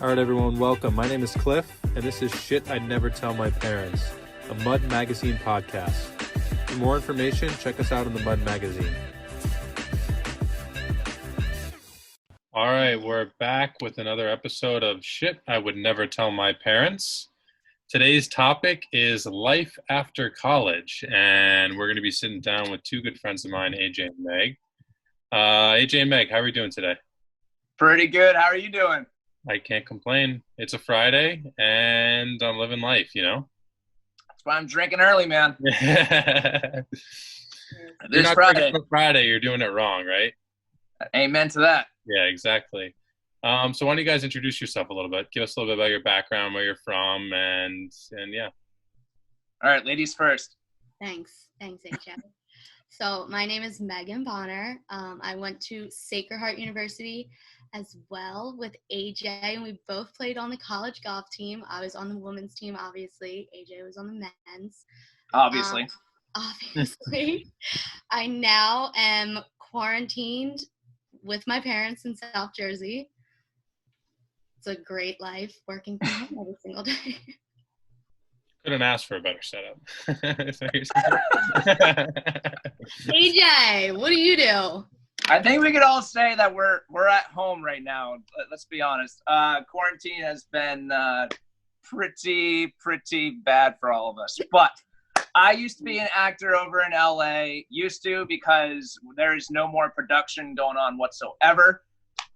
All right, everyone, welcome. My name is Cliff, and this is Shit I'd Never Tell My Parents, a Mud Magazine podcast. For more information, check us out on the Mud Magazine. All right, we're back with another episode of Shit I Would Never Tell My Parents. Today's topic is life after college, and we're going to be sitting down with two good friends of mine, AJ and Meag. AJ and Meag, how are we doing today? Pretty good. How are you doing? I can't complain. It's a Friday, and I'm living life, you know? That's why I'm drinking early, man. You're This not Friday. drinking on Friday, you're doing it wrong, right? Amen to that. Yeah, exactly. So why don't you guys introduce yourself a little bit? Give us a little bit about your background, where you're from, and yeah. All right, ladies first. Thanks, AJ. So my name is Megan Bonner. I went to Sacred Heart University as well with AJ, and we both played on the college golf team. I was on the women's team, obviously. AJ was on the men's. Obviously. Obviously. I now am quarantined with my parents in South Jersey. It's a great life working from home every single day. Couldn't ask for a better setup. AJ, what do you do? I think we could all say that we're at home right now. Let's be honest. Quarantine has been pretty bad for all of us. But I used to be an actor over in LA. Used to, because there is no more production going on whatsoever.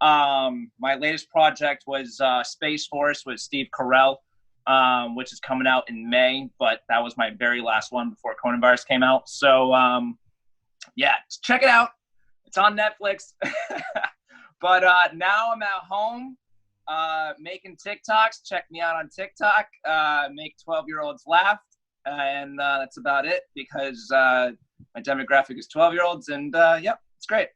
My latest project was Space Force with Steve Carell, which is coming out in May. But that was my very last one before coronavirus came out. So yeah, check it out. It's on Netflix. But now I'm at home making TikToks. Check me out on TikTok. Make 12-year-olds laugh. And that's about it, because my demographic is 12-year-olds. And, yep, it's great.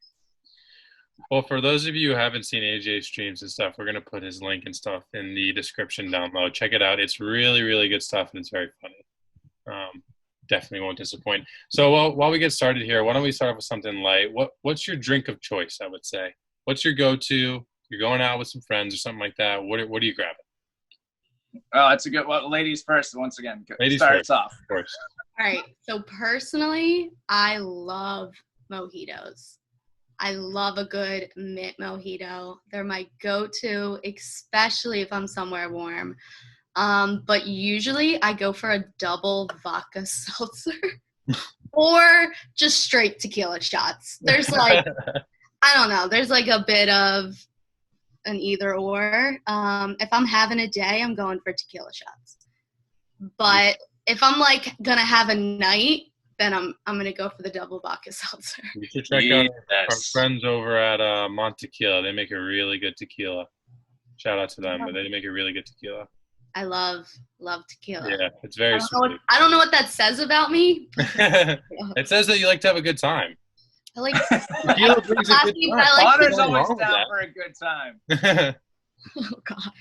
Well, for those of you who haven't seen AJ's streams and stuff, we're going to put his link and stuff in the description down below. Check it out. It's really, really good stuff, and it's very funny. Definitely won't disappoint. So while we get started here, why don't we start off with something light? What's your drink of choice, I would say? What's your go-to? You're going out with some friends or something like that. What are you grabbing? Oh, that's a good one. Ladies first, once again. Ladies starts first, off. Of course. All right. So personally, I love mojitos. I love a good mint mojito. They're my go-to, especially if I'm somewhere warm. But usually I go for a double vodka seltzer or just straight tequila shots. There's like, I don't know, there's like a bit of an either or. If I'm having a day, I'm going for tequila shots. But if I'm like gonna have a night, then I'm gonna go for the double vodka seltzer. You should check out our friends over at Montequila. They make a really good tequila. Shout out to them, but they make a really good tequila. I love tequila. Yeah, it's very sweet. I don't know what that says about me. It says that you like to have a good time. I like Tequila brings a good time. Bonner's always down for a good time. Oh, God.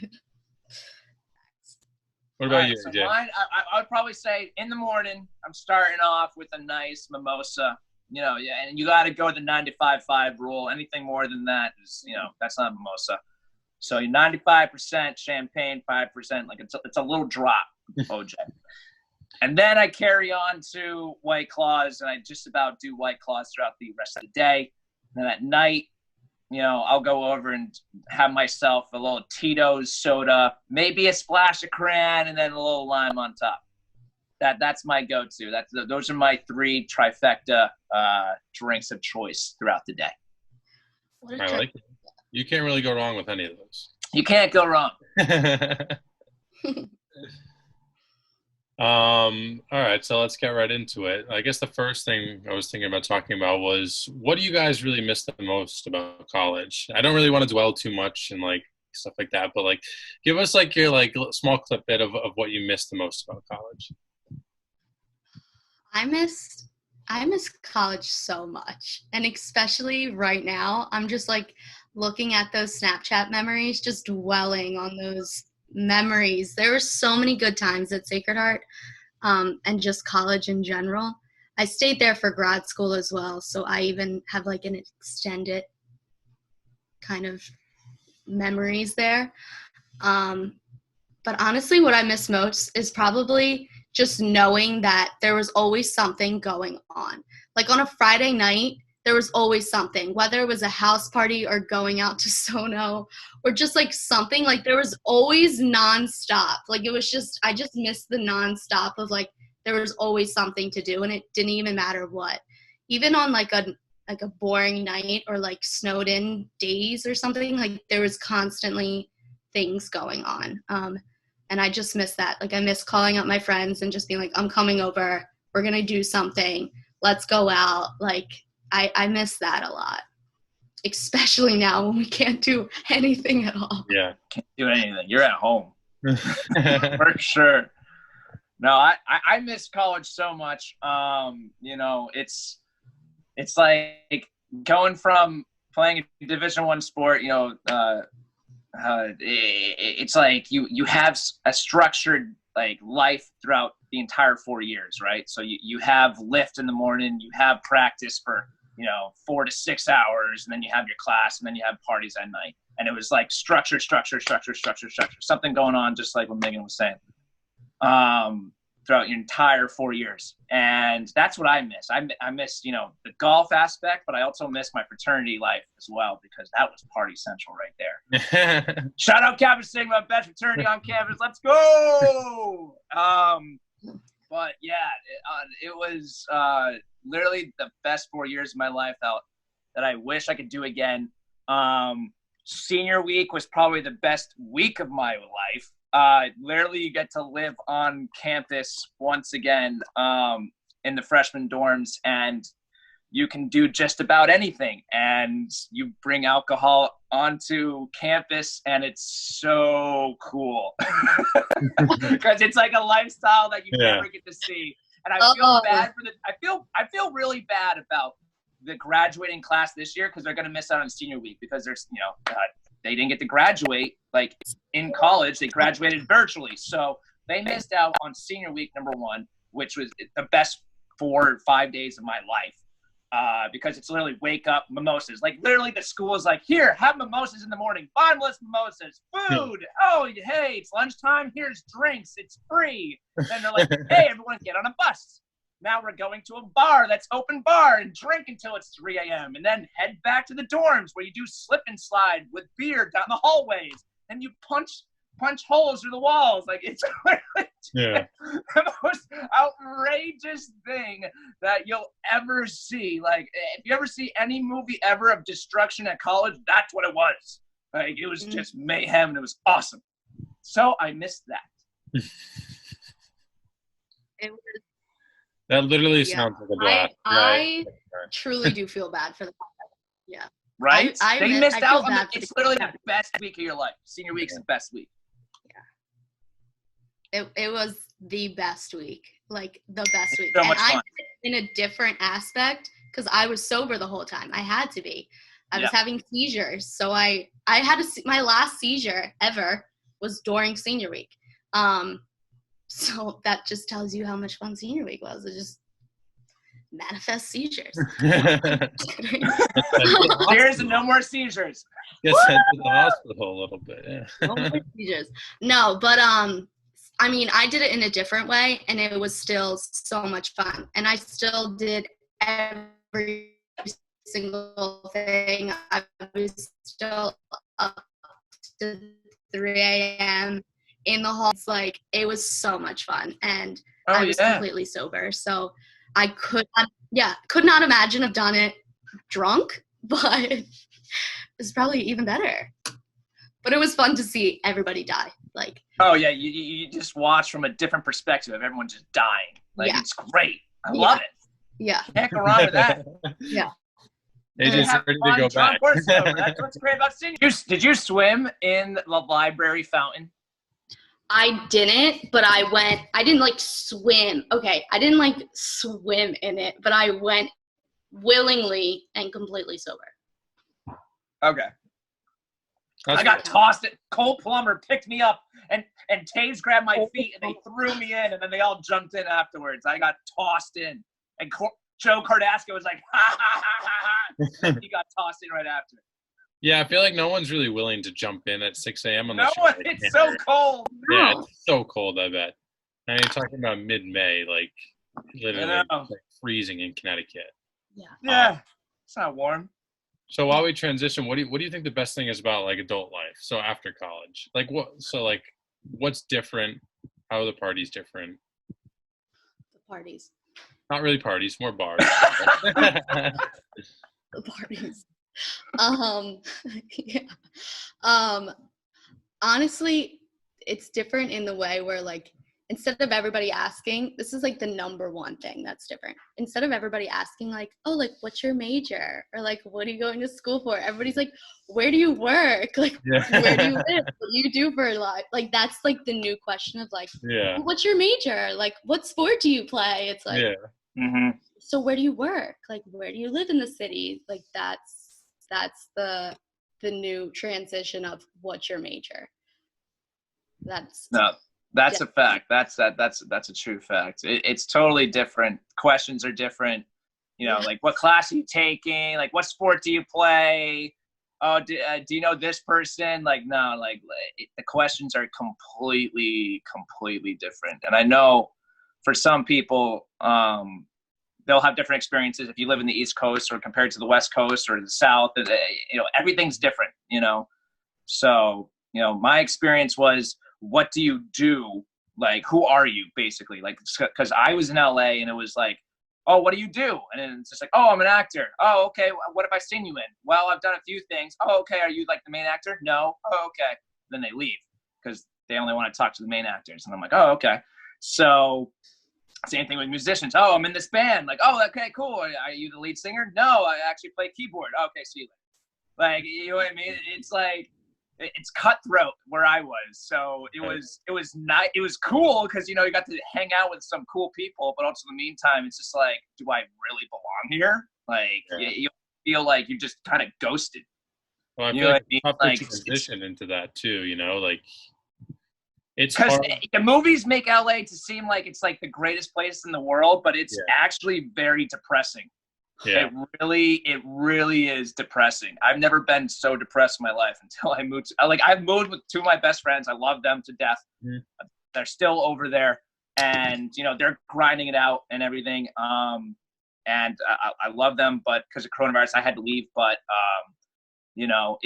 What about you, So Jay? mine, I would probably say in the morning, I'm starting off with a nice mimosa. You know, yeah, and you got to go the 95-5 rule. Anything more than that is, that's not a mimosa. So 95% champagne, 5%, like it's a little drop, OJ. And then I carry on to White Claws, and I just about do White Claws throughout the rest of the day. And then at night, I'll go over and have myself a little Tito's soda, maybe a splash of cran, and then a little lime on top. That's my go-to. Those are my three trifecta drinks of choice throughout the day. I like it. You can't really go wrong with any of those. You can't go wrong. All right, so let's get right into it. I guess the first thing I was thinking about talking about was, what do you guys really miss the most about college? I don't really want to dwell too much and like stuff like that, but like give us like your like small clip bit of what you miss the most about college. I miss college so much, and especially right now, I'm just like looking at those Snapchat memories, just dwelling on those memories. There were so many good times at Sacred Heart, and just college in general. I stayed there for grad school as well, so I even have like an extended kind of memories there. But honestly, what I miss most is probably just knowing that there was always something going on. Like on a Friday night, there was always something, whether it was a house party or going out to Sono or just like something, like there was always nonstop. Like it was just, I just missed the nonstop of like, there was always something to do and it didn't even matter what. Even on like a boring night or like snowed in days or something, like there was constantly things going on. And I just miss that. Like I miss calling up my friends and just being like, I'm coming over. We're going to do something. Let's go out. Like I miss that a lot, especially now when we can't do anything at all. Yeah. Can't do anything. You're at home. For sure. No, I miss college so much. You know, it's like going from playing a Division I sport, you know, it's like you have a structured like life throughout the entire 4 years, right? So you have lift in the morning, you have practice for, you know, 4 to 6 hours, and then you have your class, and then you have parties at night. And it was like structure, something going on, just like what Megan was saying, throughout your entire 4 years. And that's what I miss. I miss, you know, the golf aspect, but I also miss my fraternity life as well, because that was party central right there. Shout out Kappa Sigma, best fraternity on campus. Let's go. But yeah, it was literally the best 4 years of my life that I wish I could do again. Senior week was probably the best week of my life. Literally you get to live on campus once again, in the freshman dorms, and you can do just about anything, and you bring alcohol onto campus, and it's so cool because it's like a lifestyle that you never get to see. And I feel bad for I feel really bad about the graduating class this year, because they're going to miss out on senior week, because there's, you know, they didn't get to graduate like in college. They graduated virtually. So they missed out on senior week #1, which was the best 4 or 5 days of my life. Because it's literally wake up, mimosas. Like literally the school is like, here, have mimosas in the morning, bottomless mimosas, food. Oh, hey, it's lunchtime. Here's drinks. It's free. Then they're like, hey, everyone get on a bus. Now we're going to a bar that's open bar and drink until it's 3 a.m. and then head back to the dorms where you do slip and slide with beer down the hallways. And you punch holes through the walls. Like it's the most outrageous thing that you'll ever see. Like if you ever see any movie ever of destruction at college, that's what it was. Like it was just mayhem, and it was awesome. So I missed that. It was, that literally sounds like a blast. I truly do feel bad for the yeah. Right? They missed out on it's literally the best week of your life. Senior week's the best week. It was the best week, like the best week. So and much fun. I did it in a different aspect because I was sober the whole time. I had to be. I was having seizures, so I had my last seizure ever was during senior week. So that just tells you how much fun senior week was. It just manifest seizures. Here's no more seizures. Get sent to the hospital a little bit. Yeah. No more seizures. No, but I mean, I did it in a different way, and it was still so much fun. And I still did every single thing. I was still up to 3 a.m. in the hall. It's like, it was so much fun. And I was completely sober. So I could not imagine have done it drunk, but it's probably even better. But it was fun to see everybody die. Like, oh yeah, you just watch from a different perspective of everyone just dying. Like it's great. I love it. Yeah. Can't go wrong with that. Yeah. AJ's ready to go back. That's what's great about seniors. Did you swim in the library fountain? I didn't, but I didn't like swim. Okay, I didn't like swim in it, but I went willingly and completely sober. Okay. I got tossed. Cole Plumber picked me up, and Taves grabbed my feet, and they threw me in, and then they all jumped in afterwards. I got tossed in, and Joe Cardasco was like, ha, ha, ha, ha, ha. He got tossed in right after. Yeah, I feel like no one's really willing to jump in at 6 a.m. No unless you're one. like It's so hammered. cold. Yeah, No. it's so cold, I bet. And you're talking about mid-May, like literally I know. like freezing in Connecticut. Yeah. Yeah, it's not warm. So while we transition, what do you think the best thing is about like adult life? So after college, like what's different? How are the parties different? The parties. Not really parties, more bars. The parties. Yeah. Honestly, it's different in the way where like instead of everybody asking, this is like the number one thing that's different. Instead of everybody asking like, oh, like what's your major? Or like what are you going to school for? Everybody's like, where do you work? Like where do you live? What do you do for a life? Like that's like the new question of like, Yeah. what's your major? Like what sport do you play? It's like, Yeah. Mm-hmm. so where do you work? Like where do you live in the city? Like that's the new transition of what's your major. That's No, that's a fact. That's a true fact. It's totally different. Questions are different. You know, like what class are you taking? Like what sport do you play? Oh, do you know this person? Like no, like the questions are completely different. And I know for some people, they'll have different experiences if you live in the East Coast or compared to the West Coast or the South. You know, everything's different. You know, so you know, my experience was, what do you do? Like, who are you, basically? Like, because I was in LA and it was like, oh, what do you do? And it's just like, oh, I'm an actor. Oh, okay. What have I seen you in? Well, I've done a few things. Oh, okay. Are you like the main actor? No. Oh, okay. Then they leave because they only want to talk to the main actors. And I'm like, oh, okay. So same thing with musicians. Oh, I'm in this band. Like, oh, okay, cool. Are you the lead singer? No, I actually play keyboard. Okay, see you later. Like, you know what I mean? It's like, it's cutthroat where I was. So it was not, it was cool because, you know, you got to hang out with some cool people, but also in the meantime, it's just like, do I really belong here? Like, you feel like you just kind of ghosted. Well, I You feel know like what I it's mean? tough to transition into that too, you know, like it's Because hard. the movies make LA to seem like it's like the greatest place in the world, but it's actually very depressing. Yeah. It really is depressing. I've never been so depressed in my life until I moved. I've moved with two of my best friends. I love them to death. Mm-hmm. They're still over there, and you know they're grinding it out and everything. And I love them, but because of coronavirus, I had to leave. But you know,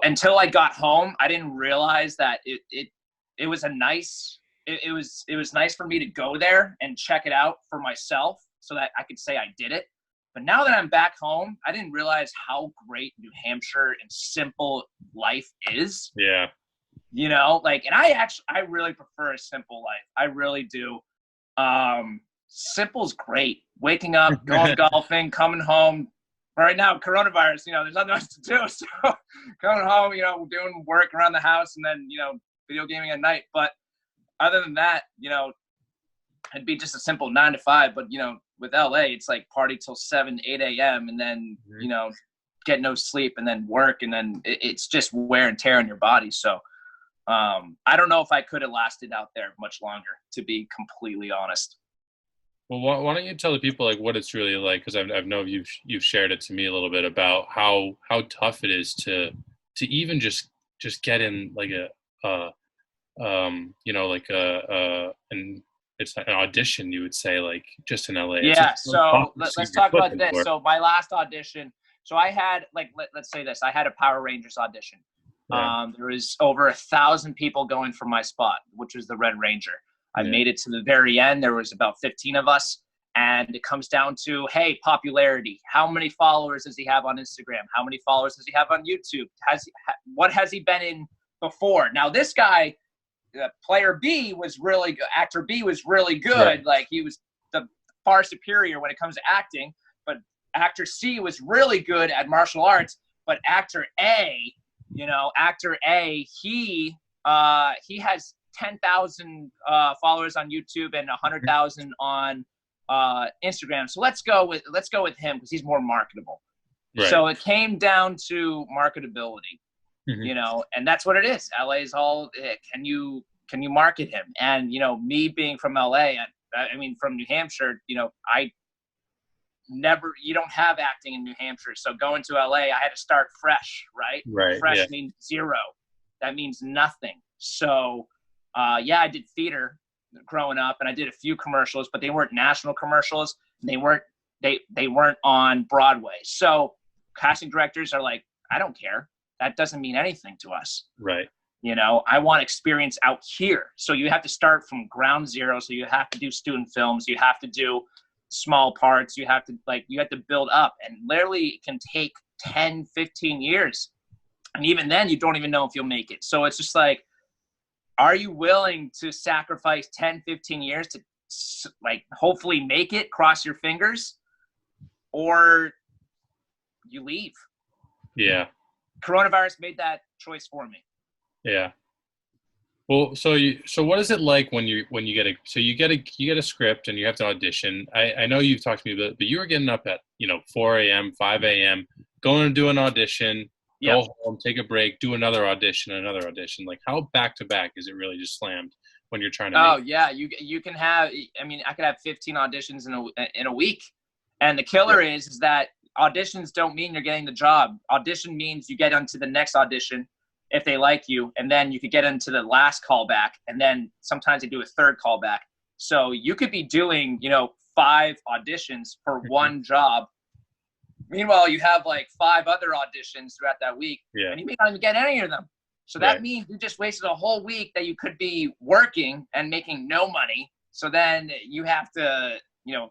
until I got home, I didn't realize that it was a nice. It was nice for me to go there and check it out for myself, so that I could say I did it. But now that I'm back home, I didn't realize how great New Hampshire and simple life is. Yeah. You know, like, and I really prefer a simple life. I really do. Simple's great. Waking up, going golfing, coming home. Right now, coronavirus, you know, there's nothing else to do. So coming home, you know, doing work around the house and then, you know, video gaming at night. But other than that, you know, it'd be just a simple 9 to 5, but you know, with LA, it's like party till 7, 8 a.m. and then, you know, get no sleep and then work. And then it's just wear and tear on your body. So I don't know if I could have lasted out there much longer, to be completely honest. Well, why don't you tell the people like what it's really like? Because I know you've shared it to me a little bit about how tough it is to even just get in like you know, like it's an audition, you would say, like just in LA. Yeah. So let's talk about this. So my last audition. So I had like let's say this. I had a Power Rangers audition. Yeah. There was over 1,000 people going for my spot, which was the Red Ranger. I made it to the very end. There was about 15 of us. And it comes down to, hey, popularity. How many followers does he have on Instagram? How many followers does he have on YouTube? What has he been in before? Now, this guy, player B was really good. Actor B was really good. Right. Like, he was the far superior when it comes to acting. But actor C was really good at martial arts. But actor A, he has 10,000 followers on YouTube and 100,000 on Instagram. So let's go with him because he's more marketable. Right. So it came down to marketability, you know, and that's what it is. LA is all, can you market him? And, you know, me being from LA, I mean, from New Hampshire, you know, you don't have acting in New Hampshire. So going to LA, I had to start fresh, right? Right. Fresh Yeah. means zero. That means nothing. So, I did theater growing up, and I did a few commercials, but they weren't national commercials. And they weren't on Broadway. So casting directors are like, I don't care. That doesn't mean anything to us. Right. You know, I want experience out here. So you have to start from ground zero. So you have to do student films. You have to do small parts. You have to build up. And literally it can take 10, 15 years. And even then you don't even know if you'll make it. So it's just like, are you willing to sacrifice 10, 15 years to like hopefully make it, cross your fingers, or you leave? Yeah. Coronavirus made that choice for me. Yeah. Well, so what is it like when you get a script and you have to audition? I know you've talked to me about, but you were getting up at 4 a.m., 5 a.m., going to do an audition, go home, take a break, do another audition. Like how back to back is it really just slammed when you're trying to? Oh yeah, you can have. I mean, I could have 15 auditions in a week, and the killer is that auditions don't mean you're getting the job. Audition means you get onto the next audition if they like you, and then you could get into the last callback, and then sometimes they do a third callback. So you could be doing, 5 auditions for one job. Meanwhile, you have like 5 other auditions throughout that week, and you may not even get any of them. So that means you just wasted a whole week that you could be working and making no money. So then you have to,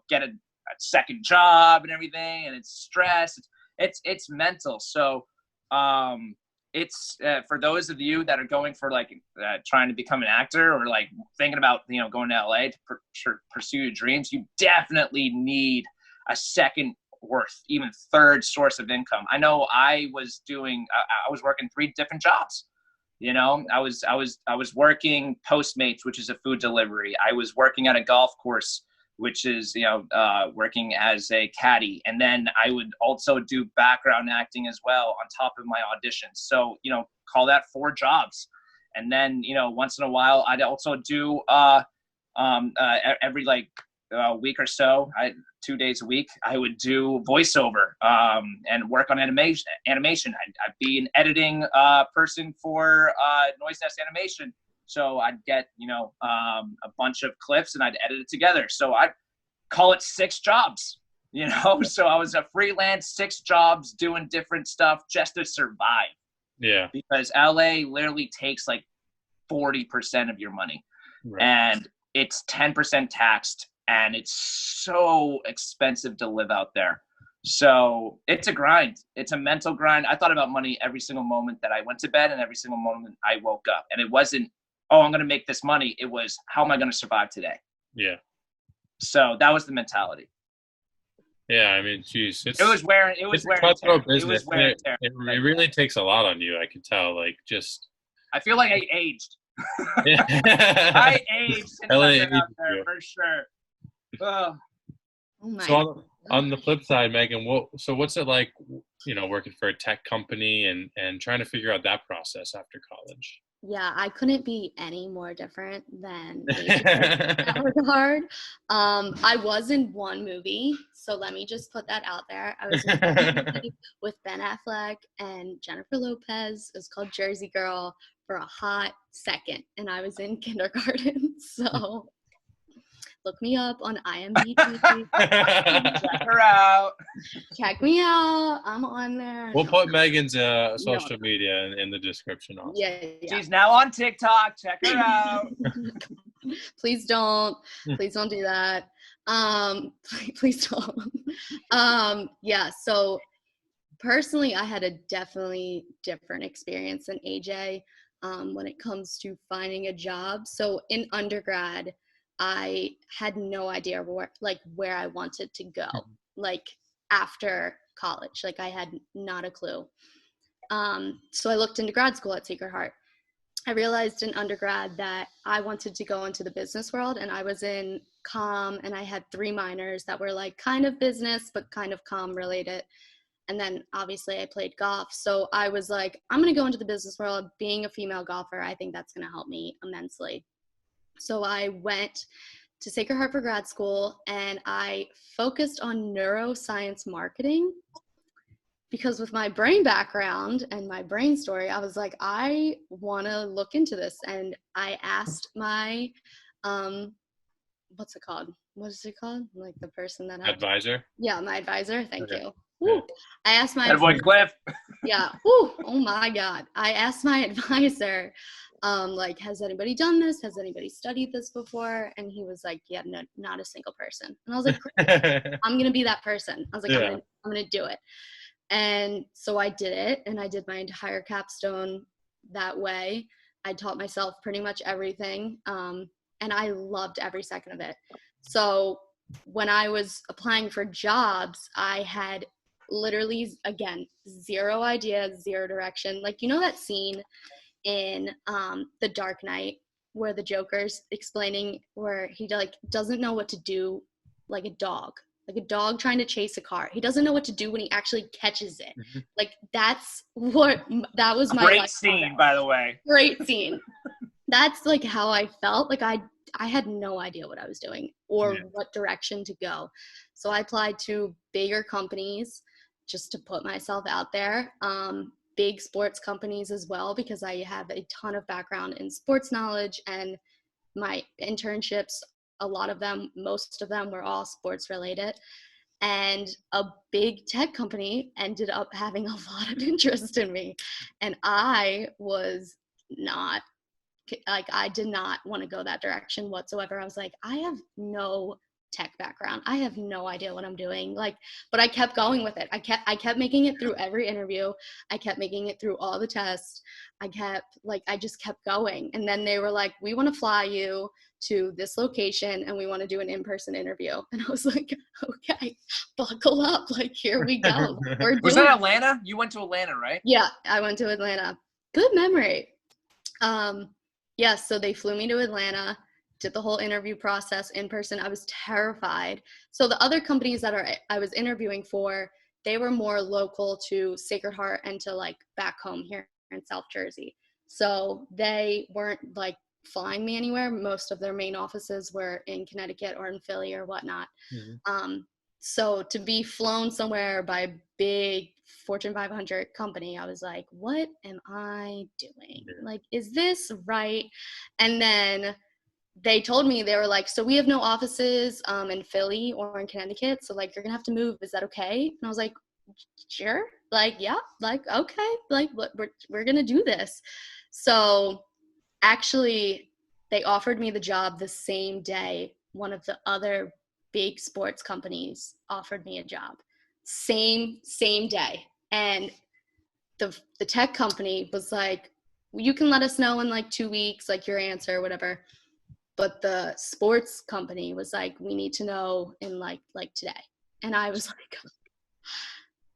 get a second job and everything, and it's stress. It's mental. So, it's for those of you that are going for like trying to become an actor or like thinking about going to LA to pursue your dreams, you definitely need a second or even third source of income. I know I was working 3 different jobs. I was working Postmates, which is a food delivery. I was working at a golf course, which is, working as a caddy. And then I would also do background acting as well on top of my auditions. So, call that 4 jobs. And then, once in a while, I'd also do every week or so, 2 days a week, I would do voiceover and work on animation. I'd be an editing person for Noise Nest Animation. So I'd get, a bunch of clips and I'd edit it together. So I'd call it 6 jobs, So I was a freelance 6 jobs doing different stuff just to survive. Yeah. Because LA literally takes like 40% of your money. Right. And it's 10% taxed, and it's so expensive to live out there. So it's a grind. It's a mental grind. I thought about money every single moment that I went to bed and every single moment I woke up. And it wasn't, oh, I'm going to make this money. It was, how am I going to survive today? Yeah. So that was the mentality. Yeah, I mean, geez, it was wearing and tear. Business. It really takes a lot on you. I could tell. Like, just. I feel like I aged. Yeah. I aged since LA I've been out there for sure. Oh my so on the flip side, Megan, what's it like, working for a tech company and trying to figure out that process after college? Yeah, I couldn't be any more different than AJ in that regard. I was in one movie, so let me just put that out there. I was in one movie with Ben Affleck and Jennifer Lopez. It was called Jersey Girl for a hot second, and I was in kindergarten. So look me up on IMDb. Check her out. Check me out. I'm on there. We'll put Megan's social media in the description also. Yeah. She's now on TikTok. Check her out. Please don't do that. Please don't. Yeah. So personally, I had a definitely different experience than AJ when it comes to finding a job. So in undergrad, I had no idea where I wanted to go, like after college. Like I had not a clue. So I looked into grad school at Sacred Heart. I realized in undergrad that I wanted to go into the business world, and I was in comm, and I had 3 minors that were like kind of business, but kind of comm related. And then obviously I played golf. So I was like, I'm going to go into the business world. Being a female golfer, I think that's going to help me immensely. So I went to Sacred Heart for grad school, and I focused on neuroscience marketing because with my brain background and my brain story, I was like, I want to look into this. And I asked my, what's it called? What is it called? Like the person that advisor? Yeah, my advisor. Thank Okay. you. Woo. I asked my Edwin Cliff. Yeah. Woo. Oh my God. I asked my advisor, like, has anybody done this? Has anybody studied this before? And he was like, yeah, no, not a single person. And I was like, I'm going to be that person. I was like, I'm going to do it. And so I did it, and I did my entire capstone that way. I taught myself pretty much everything, and I loved every second of it. So when I was applying for jobs, I had literally, again, zero idea, zero direction. Like, you know that scene in The Dark Knight where the Joker's explaining where he like doesn't know what to do, like a dog trying to chase a car. He doesn't know what to do when he actually catches it. Mm-hmm. Like that was my great scene, by the way. Great scene. That's like how I felt. Like I had no idea what I was doing or what direction to go. So I applied to bigger companies just to put myself out there. Big sports companies as well, because I have a ton of background in sports knowledge, and my internships, a lot of them, most of them were all sports related. And a big tech company ended up having a lot of interest in me. And I was not, like, I did not want to go that direction whatsoever. I was like, I have no tech background. I have no idea what I'm doing. Like, but I kept going with it. I kept making it through every interview. I kept making it through all the tests. I just kept going. And then they were like, we want to fly you to this location and we want to do an in-person interview. And I was like, okay, buckle up. Like, here we go. Was that Atlanta? You went to Atlanta, right? Yeah, I went to Atlanta. Good memory. So they flew me to Atlanta, did the whole interview process in person. I was terrified. So the other companies that I was interviewing for, they were more local to Sacred Heart and to like back home here in South Jersey. So they weren't like flying me anywhere. Most of their main offices were in Connecticut or in Philly or whatnot. Mm-hmm. So to be flown somewhere by a big Fortune 500 company, I was like, what am I doing? Like, is this right? And then they told me, they were like, so we have no offices in Philly or in Connecticut. So like, you're gonna have to move. Is that okay? And I was like, sure. Like, yeah, like, okay. Like, we're gonna do this. So actually, they offered me the job the same day. One of the other big sports companies offered me a job. Same day. And the tech company was like, you can let us know in like 2 weeks, like your answer or whatever. But the sports company was like, we need to know in like today. And I was like,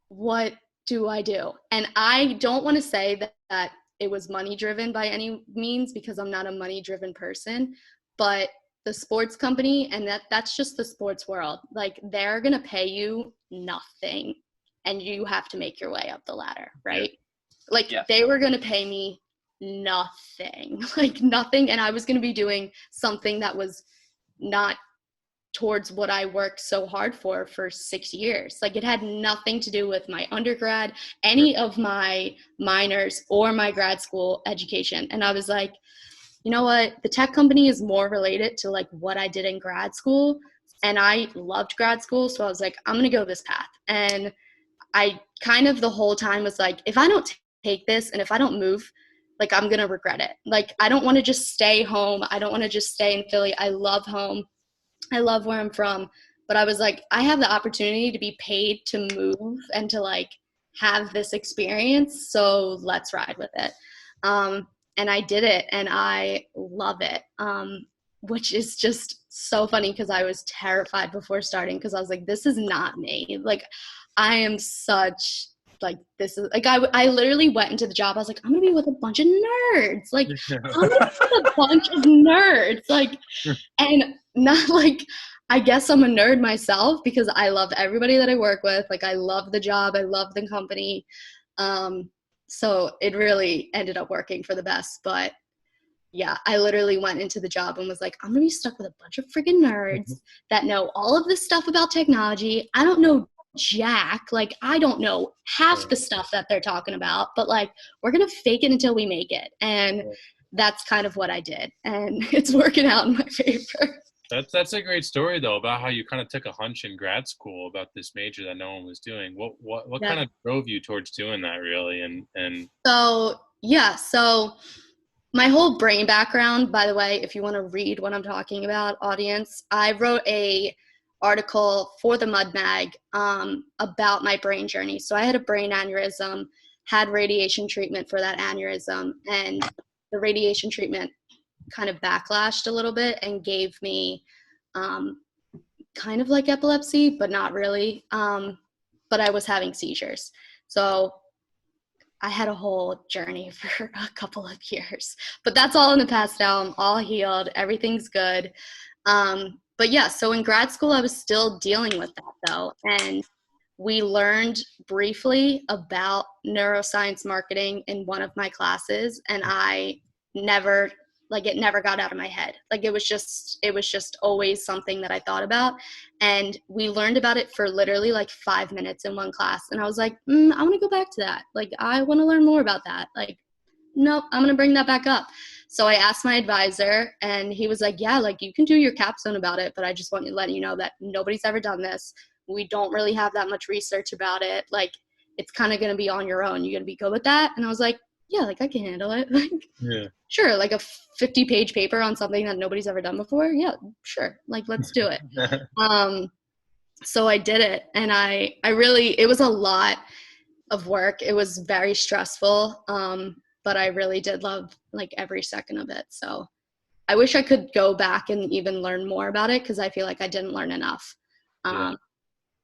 what do I do? And I don't want to say that it was money driven by any means, because I'm not a money driven person, but the sports company, and that's just the sports world, like they're going to pay you nothing and you have to make your way up the ladder, right? They were going to pay me nothing, like nothing. And I was going to be doing something that was not towards what I worked so hard for 6 years. Like, it had nothing to do with my undergrad, any of my minors, or my grad school education. And I was like, you know what? The tech company is more related to like what I did in grad school. And I loved grad school. So I was like, I'm going to go this path. And I kind of the whole time was like, if I don't take this and if I don't move, like, I'm going to regret it. Like, I don't want to just stay home. I don't want to just stay in Philly. I love home. I love where I'm from. But I was like, I have the opportunity to be paid to move and to like have this experience. So let's ride with it. And I did it, and I love it, which is just so funny because I was terrified before starting, because I was like, this is not me. Like, I am such, like, this is, like, I literally went into the job. I was like, I'm going to be with a bunch of nerds. Like, I'm going to be with a bunch of nerds. Like, and not like, I guess I'm a nerd myself because I love everybody that I work with. Like, I love the job. I love the company. So it really ended up working for the best. But Yeah, I literally went into the job and was like, I'm going to be stuck with a bunch of freaking nerds that know all of this stuff about technology. I don't know jack. Like, I don't know half the stuff that they're talking about, but like, we're going to fake it until we make it. And that's kind of what I did. And it's working out in my favor. That's a great story though, about how you kind of took a hunch in grad school about this major that no one was doing. What kind of drove you towards doing that really? And so my whole brain background, by the way, if you want to read what I'm talking about, audience, I wrote a article for the Mud Mag about my brain journey. So I had a brain aneurysm, had radiation treatment for that aneurysm, and the radiation treatment kind of backlashed a little bit and gave me kind of like epilepsy, but not really. But I was having seizures. So I had a whole journey for a couple of years, but that's all in the past now. I'm all healed. Everything's good. But yeah, so in grad school, I was still dealing with that though. And we learned briefly about neuroscience marketing in one of my classes. And it never got out of my head. Like it was just always something that I thought about. And we learned about it for literally like 5 minutes in one class. And I was like, I want to go back to that. Like, I want to learn more about that. Like, nope, I'm going to bring that back up. So I asked my advisor and he was like, yeah, like you can do your capstone about it, but I just want to let you know that nobody's ever done this. We don't really have that much research about it. Like, it's kind of going to be on your own. You're going to be good with that? And I was like, yeah, like I can handle it. Like, yeah. Sure, like a 50-page paper on something that nobody's ever done before. Yeah, sure. Like, let's do it. So I did it. And I really, it was a lot of work. It was very stressful. But I really did love like every second of it. So I wish I could go back and even learn more about it because I feel like I didn't learn enough.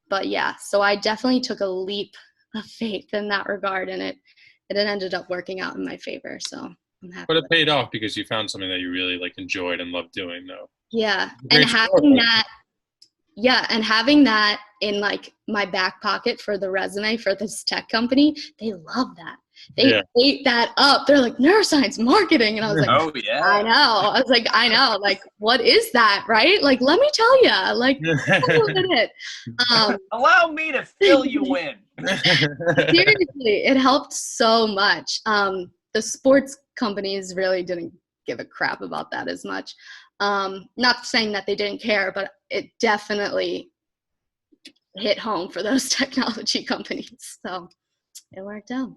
But yeah, so I definitely took a leap of faith in that regard, and it ended up working out in my favor. So I'm happy. But it paid off because you found something that you really like enjoyed and loved doing though. Yeah. And having that in like my back pocket for the resume for this tech company, they love that. They ate that up. They're like, neuroscience marketing. And I was like, oh yeah, I know. I was like, I know. Like, what is that? Right? Like, let me tell you. Like, it. Allow me to fill you in. Seriously, it helped so much. The sports companies really didn't give a crap about that as much. Not saying that they didn't care, but it definitely hit home for those technology companies. So it worked out.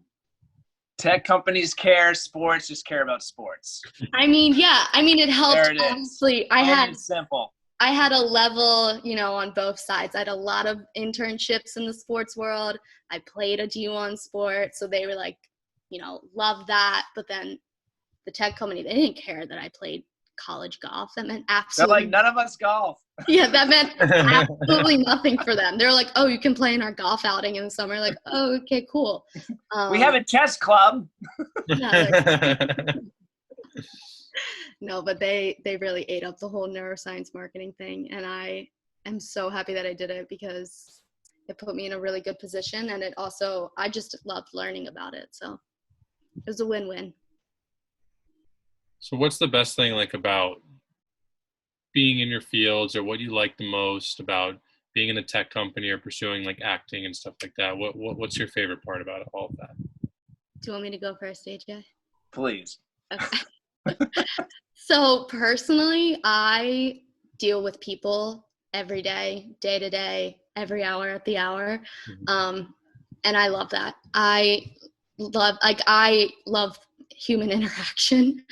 Tech companies care, sports just care about sports. I mean, yeah. I mean, it helped. There it honestly, is. Simple. I had a level, on both sides. I had a lot of internships in the sports world. I played a D1 sport, so they were like, love that. But then the tech company, they didn't care that I played college golf. That meant absolutely. They're like, none of us golf. Yeah, that meant absolutely nothing for them. They're like, oh, you can play in our golf outing in the summer. Like, oh, okay, cool. We have a chess club. No, but they really ate up the whole neuroscience marketing thing. And I am so happy that I did it because it put me in a really good position. And it also, I just loved learning about it. So it was a win-win. So what's the best thing like about being in your fields, or what you like the most about being in a tech company or pursuing like acting and stuff like that? What's your favorite part about all of that? Do you want me to go first, AJ? Please. Okay. So personally, I deal with people every day, day to day, every hour at the hour. And I love that. I love human interaction.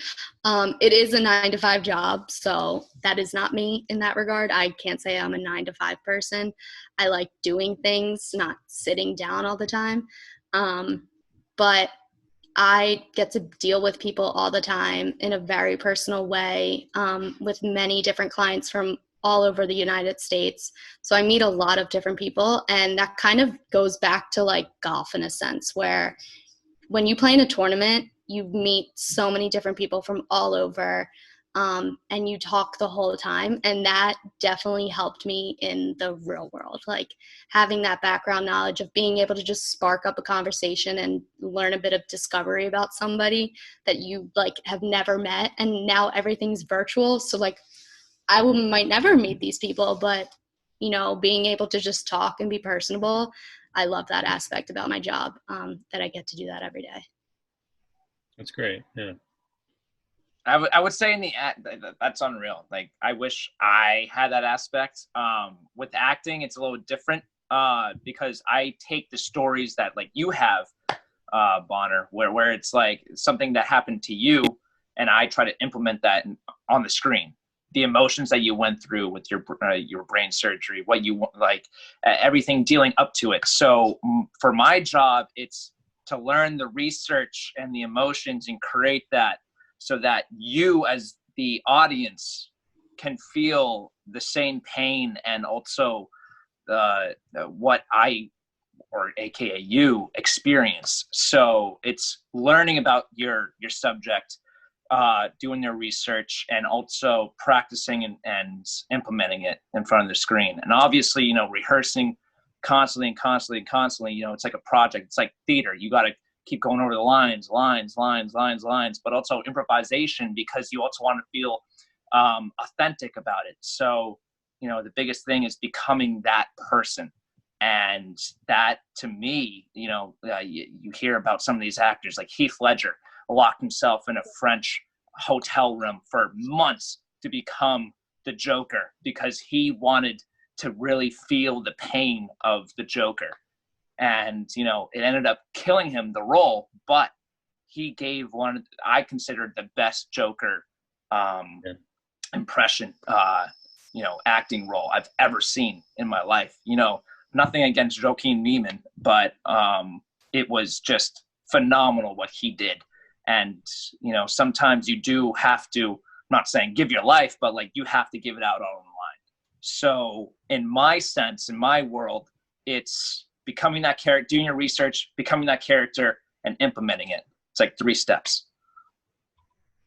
It is a 9-to-5 job, so that is not me in that regard. I can't say I'm a 9-to-5 person. I like doing things, not sitting down all the time. But I get to deal with people all the time in a very personal way, with many different clients from all over the United States. So I meet a lot of different people, and that kind of goes back to like golf in a sense, where when you play in a tournament, you meet so many different people from all over. and you talk the whole time. And that definitely helped me in the real world, like having that background knowledge of being able to just spark up a conversation and learn a bit of discovery about somebody that you like have never met. And now everything's virtual. So like might never meet these people, but you know, being able to just talk and be personable, I love that aspect about my job, that I get to do that every day. That's great. Yeah. I would say that's unreal. Like, I wish I had that aspect. With acting, it's a little different because I take the stories that like you have, Bonner, where it's like something that happened to you, and I try to implement that on the screen. The emotions that you went through with your brain surgery, what you like, everything dealing up to it. So for my job, it's to learn the research and the emotions and create that, so that you as the audience can feel the same pain and also what I, or AKA you, experience. So it's learning about your subject, doing their research, and also practicing and implementing it in front of the screen. And obviously, you know, rehearsing constantly, you know, it's like a project. It's like theater. You got to keep going over the lines, but also improvisation, because you also want to feel authentic about it. So, you know, the biggest thing is becoming that person. And that, to me, you know, you hear about some of these actors, like Heath Ledger locked himself in a French hotel room for months to become the Joker, because he wanted to really feel the pain of the Joker. And, you know, it ended up killing him, the role, but he gave one I considered the best Joker impression, you know, acting role I've ever seen in my life. You know, nothing against Joaquin Neiman, but it was just phenomenal what he did. And, you know, sometimes you do have to, I'm not saying give your life, but like you have to give it out all on the line. So in my sense, in my world, it's becoming that character, doing your research, becoming that character, and implementing it. It's like 3 steps.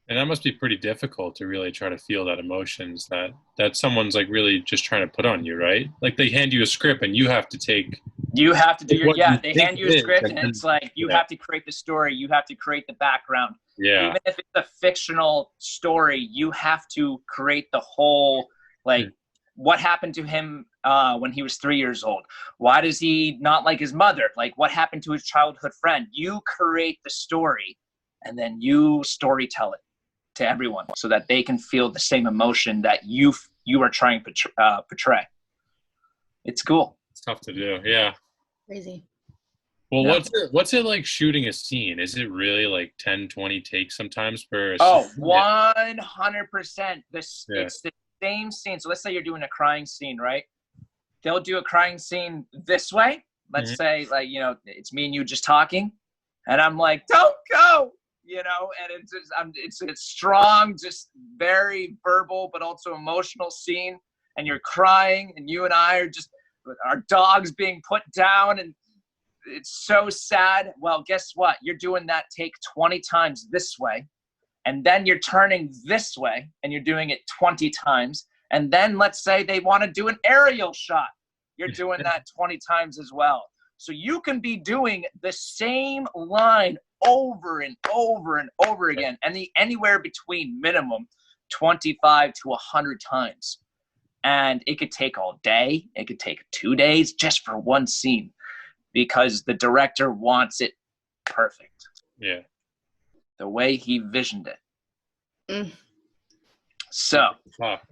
And that must be pretty difficult to really try to feel that emotions that someone's like really just trying to put on you, right? Like they hand you a script and you have to do they hand you a script, and it's like you have to create the story, you have to create the background. Yeah. Even if it's a fictional story, you have to create the whole, like, what happened to him when he was 3 years old? Why does he not like his mother? Like, what happened to his childhood friend? You create the story, and then you story tell it to everyone so that they can feel the same emotion that you are trying to portray. It's cool. It's tough to do. Yeah. Crazy. Well, what's it like shooting a scene? Is it really like 10, 20 takes sometimes for a scene? 100%. It's the same scene. So let's say you're doing a crying scene, right? They'll do a crying scene this way. Let's say, like, you know, it's me and you just talking, and I'm like, don't go, you know, and it's a strong, just very verbal, but also emotional scene, and you're crying, and you and I are just, our dog's being put down, and it's so sad. Well, guess what? You're doing that take 20 times this way, and then you're turning this way, and you're doing it 20 times. And then let's say they want to do an aerial shot. You're doing that 20 times as well. So you can be doing the same line over and over and over again, and anywhere between minimum 25 to 100 times. And it could take all day. It could take 2 days just for one scene, because the director wants it perfect. Yeah. The way he visioned it. So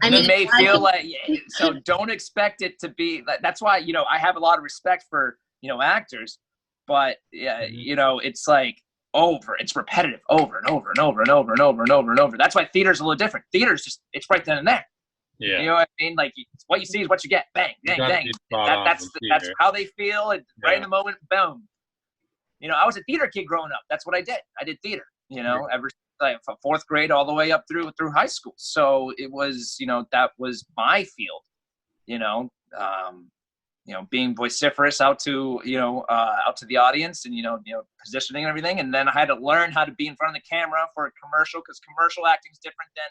you may feel like, so don't expect it to be, that's why, you know, I have a lot of respect for, you know, actors, but you know, it's like it's repetitive over and over and over and over and over and over and over. That's why theater's a little different. Theater's just, it's right then and there. Yeah. You know what I mean? Like, what you see is what you get. Bang, bang, bang. That's how they feel. Right in the moment, boom. You know, I was a theater kid growing up. That's what I did. I did theater, you know, ever like from 4th grade all the way up through high school. So it was, you know, that was my field, you know, being vociferous out to the audience, and, you know, positioning and everything. And then I had to learn how to be in front of the camera for a commercial, because commercial acting is different than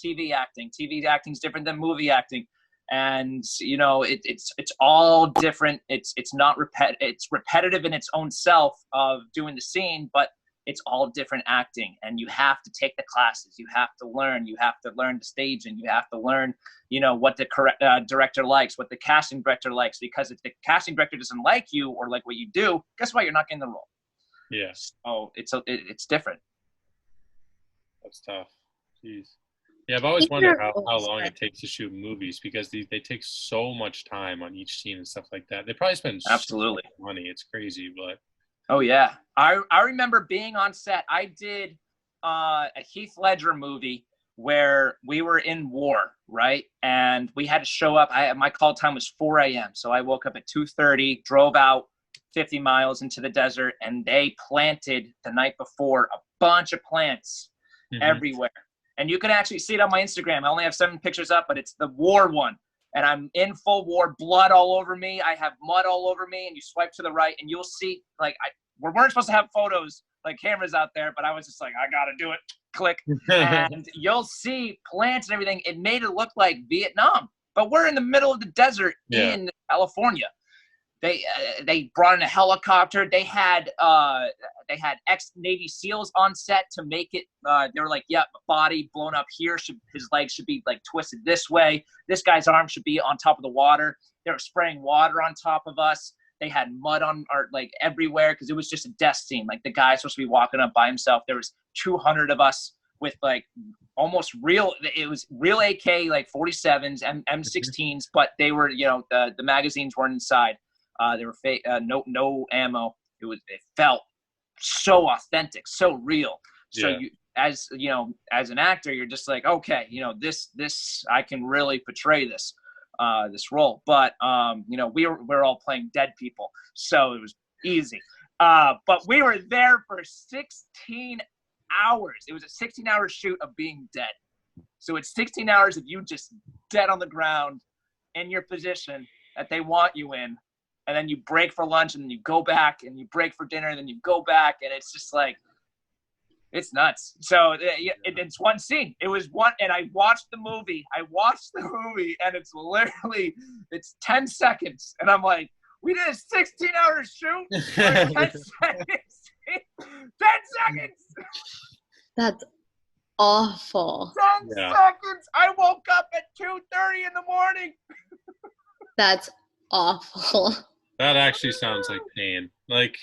TV acting. TV acting is different than movie acting. And, you know, it's all different. It's not it's repetitive in its own self of doing the scene, but it's all different acting, and you have to take the classes. You have to learn the staging. You have to learn, you know, what the director likes, what the casting director likes, because if the casting director doesn't like you or like what you do, guess what? You're not getting the role. Yeah. So it's different. That's tough. Jeez. Yeah, I've always wondered how long it takes to shoot movies, because they take so much time on each scene and stuff like that. They probably spend absolutely so much money. It's crazy, but. Oh yeah, I remember being on set. I did a Heath Ledger movie where we were in war, right? And we had to show up. My call time was 4 a.m. So I woke up at 2:30, drove out 50 miles into the desert, and they planted the night before a bunch of plants everywhere. And you can actually see it on my Instagram. I only have 7 pictures up, but it's the war one. And I'm in full war, blood all over me. I have mud all over me, and you swipe to the right, and you'll see, like, we weren't supposed to have photos, like cameras out there, but I was just like, I got to do it. Click. And you'll see plants and everything. It made it look like Vietnam, but we're in the middle of the desert in California. They brought in a helicopter. They had ex-Navy SEALs on set to make it. They were like, body blown up here. His legs should be like twisted this way. This guy's arm should be on top of the water. They were spraying water on top of us. They had mud on like everywhere because it was just a death scene. Like the guy's supposed to be walking up by himself. There was 200 of us with like almost real. It was real AK like 47s, M16s, but they were, you know, the magazines weren't inside. They were fake, no ammo. It felt so authentic, so real. So you, as you know, as an actor, you're just like, okay, you know, this I can really portray this role. But you know, we're all playing dead people, so it was easy. But we were there for 16 hours. It was a 16-hour shoot of being dead. So it's 16 hours of you just dead on the ground in your position that they want you in. And then you break for lunch, and then you go back, and you break for dinner, and then you go back, and it's just like, it's nuts. So it's one scene. It was one, and I watched the movie. And it's literally, it's 10 seconds. And I'm like, we did a 16-hour shoot for 10 seconds. 10 seconds. That's awful. 10 seconds. I woke up at 2:30 in the morning. That's awful. That actually sounds like pain. Like,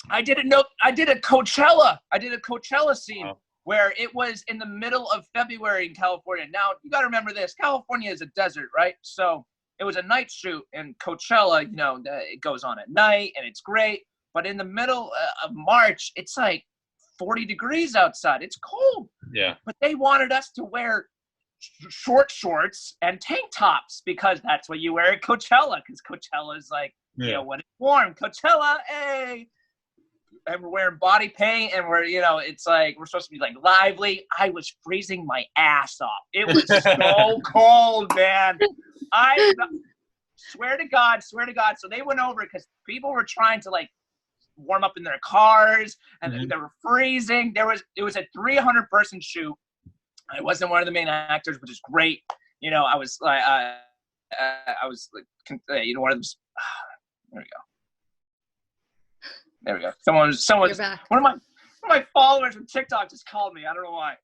I did a Coachella. I did a Coachella scene where it was in the middle of February in California. Now, you got to remember this. California is a desert, right? So it was a night shoot, and Coachella, you know, it goes on at night, and it's great. But in the middle of March, it's like 40 degrees outside. It's cold. Yeah. But they wanted us to wear short shorts and tank tops because that's what you wear at Coachella, because Coachella is like, you know, when it's warm, Coachella, hey. And we're wearing body paint, and we're, you know, it's like we're supposed to be like lively. I was freezing my ass off. It was so cold, man. I swear to God. So they went over because people were trying to like warm up in their cars, and they were freezing. It was a 300-person shoot. I wasn't one of the main actors, which is great. You know, I was like, you know, one of them. There we go. Someone. One of my followers from TikTok just called me. I don't know why.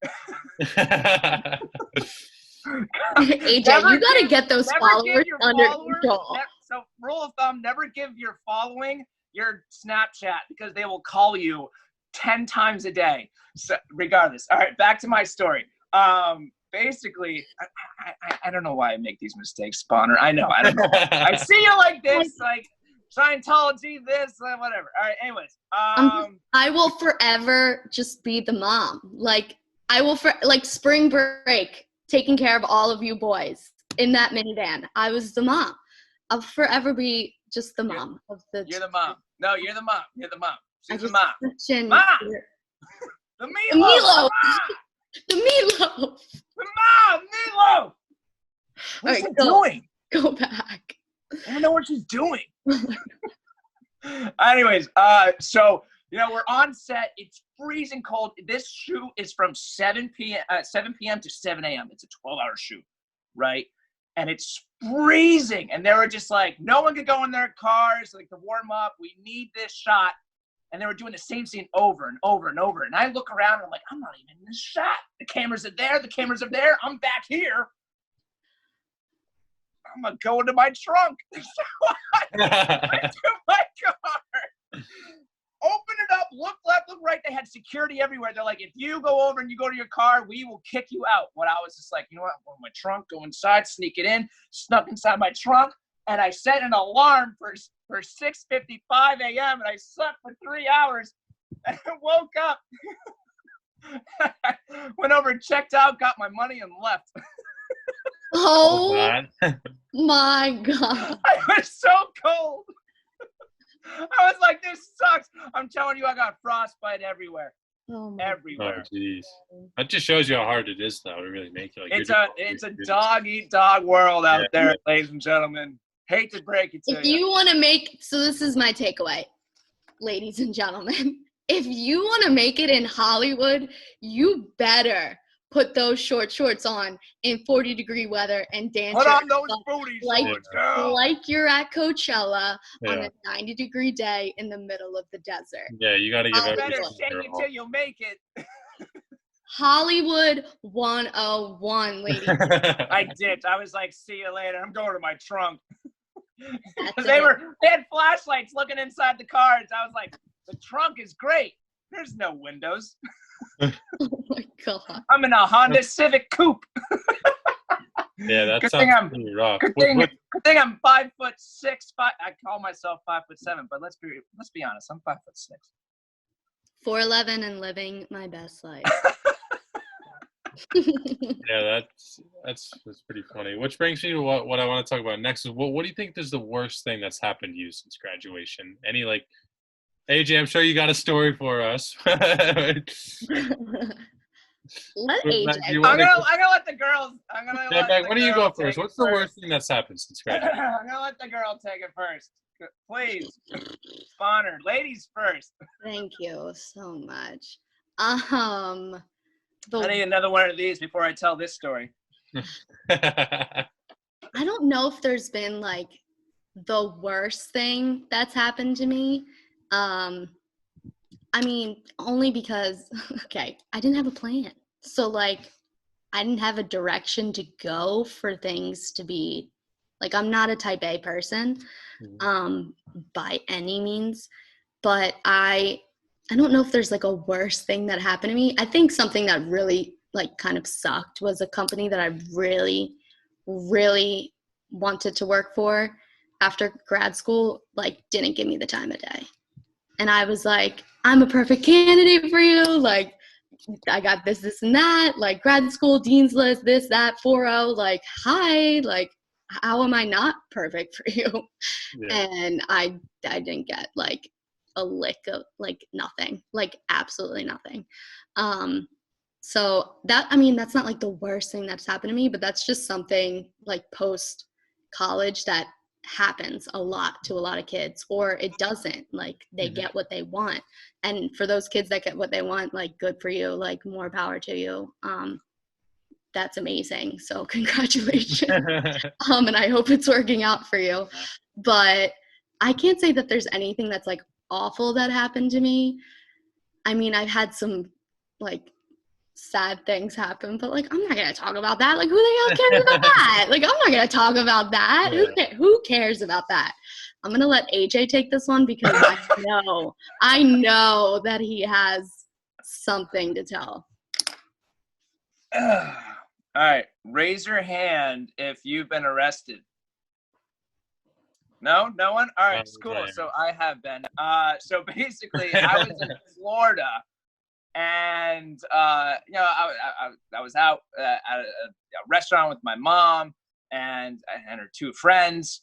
AJ, you gotta get those followers under control. So, rule of thumb: never give your following your Snapchat, because they will call you 10 times a day. So, regardless. All right, back to my story. Basically, I don't know why I make these mistakes, Spawner. I don't know. I see you like this, like Scientology, this, whatever. All right, anyways. I will forever just be the mom. Like, I will, like, spring break, taking care of all of you boys in that minivan. I was the mom. I'll forever be just the mom of the. You're the mom. No, you're the mom. You're the mom. She's the mom. Mom! The Meatloaf! The Meatloaf! The mom! Meatloaf! What's she doing? Go back. I don't know what she's doing. Anyways, so, you know, we're on set. It's freezing cold. This shoot is from 7 p.m. to 7 a.m. It's a 12-hour shoot, right? And it's freezing. And they were just like, no one could go in their cars, like, to warm up. We need this shot. And they were doing the same scene over and over and over. And I look around and I'm like, I'm not even in this shot. The cameras are there. The cameras are there. I'm back here. I'm going to go into my trunk. So I went to my car. Open it up, look left, look right. They had security everywhere. They're like, if you go over and you go to your car, we will kick you out. When I was just like, you know what? I'm going to my trunk, go inside, sneak it in, snuck inside my trunk. And I set an alarm for 6:55 a.m. and I slept for 3 hours and woke up, went over and checked out, got my money and left. Oh my God. I was so cold. I was like, this sucks. I'm telling you, I got frostbite everywhere. Everywhere. Oh, jeez. That just shows you how hard it is, though, to really make it. Like, it's a dog-eat-dog world out there, ladies and gentlemen. Hate to break it to you. If you want to make, so this is my takeaway, ladies and gentlemen. If you want to make it in Hollywood, you better put those short shorts on in 40-degree weather and dance. Put on those booty shorts, like you're at Coachella on a 90-degree day in the middle of the desert. Yeah, you got to give everything. Better shake it till you make it. Hollywood 101, ladies. I did. I was like, see you later. I'm going to my trunk. They had flashlights looking inside the cars. I was like, the trunk is great. There's no windows. Oh my God. I'm in a Honda Civic coupe. Yeah, that's pretty rough. Good thing I'm 5'6". I call myself 5'7", but let's be honest, I'm 5'6". 4'11" and living my best life. Yeah, that's pretty funny. Which brings me to what I want to talk about next is what do you think is the worst thing that's happened to you since graduation? Any, like, AJ, I'm sure you got a story for us. Let AJ. I'm gonna let the girls. Why don't you go first? What's the worst thing that's happened since graduation? I'm gonna let the girl take it first. Please, honored. Ladies first. Thank you so much. I need another one of these before I tell this story. I don't know if there's been, like, the worst thing that's happened to me. I mean, only because, okay, I didn't have a plan. So, like, I didn't have a direction to go for things to be, like, I'm not a type A person, by any means, but I don't know if there's, like, a worse thing that happened to me. I think something that really, like, kind of sucked was a company that I really, really wanted to work for after grad school, like, didn't give me the time of day. And I was like, I'm a perfect candidate for you. Like, I got this, and that. Like, grad school, dean's list, this, that, 4.0. Like, hi. Like, how am I not perfect for you? Yeah. And I didn't get, like, a lick of, like, nothing. Like, absolutely nothing. So that, I mean, that's not, like, the worst thing that's happened to me, but that's just something, like, post-college that happens a lot to a lot of kids, or it doesn't. Like, they get what they want, and for those kids that get what they want, like, good for you, like, more power to you. That's amazing, so congratulations. And I hope it's working out for you. But I can't say that there's anything that's, like, awful that happened to me. I mean, I've had some, like, sad things happen, but, like, I'm not gonna talk about that. Like, who the hell cares about that? Like, I'm not gonna talk about that. Yeah. Who cares about that? I'm gonna let AJ take this one because I know that he has something to tell. All right, raise your hand if you've been arrested. No one. All right, cool. So I have been. So basically, I was in Florida. And, I was out at a restaurant with my mom and her two friends,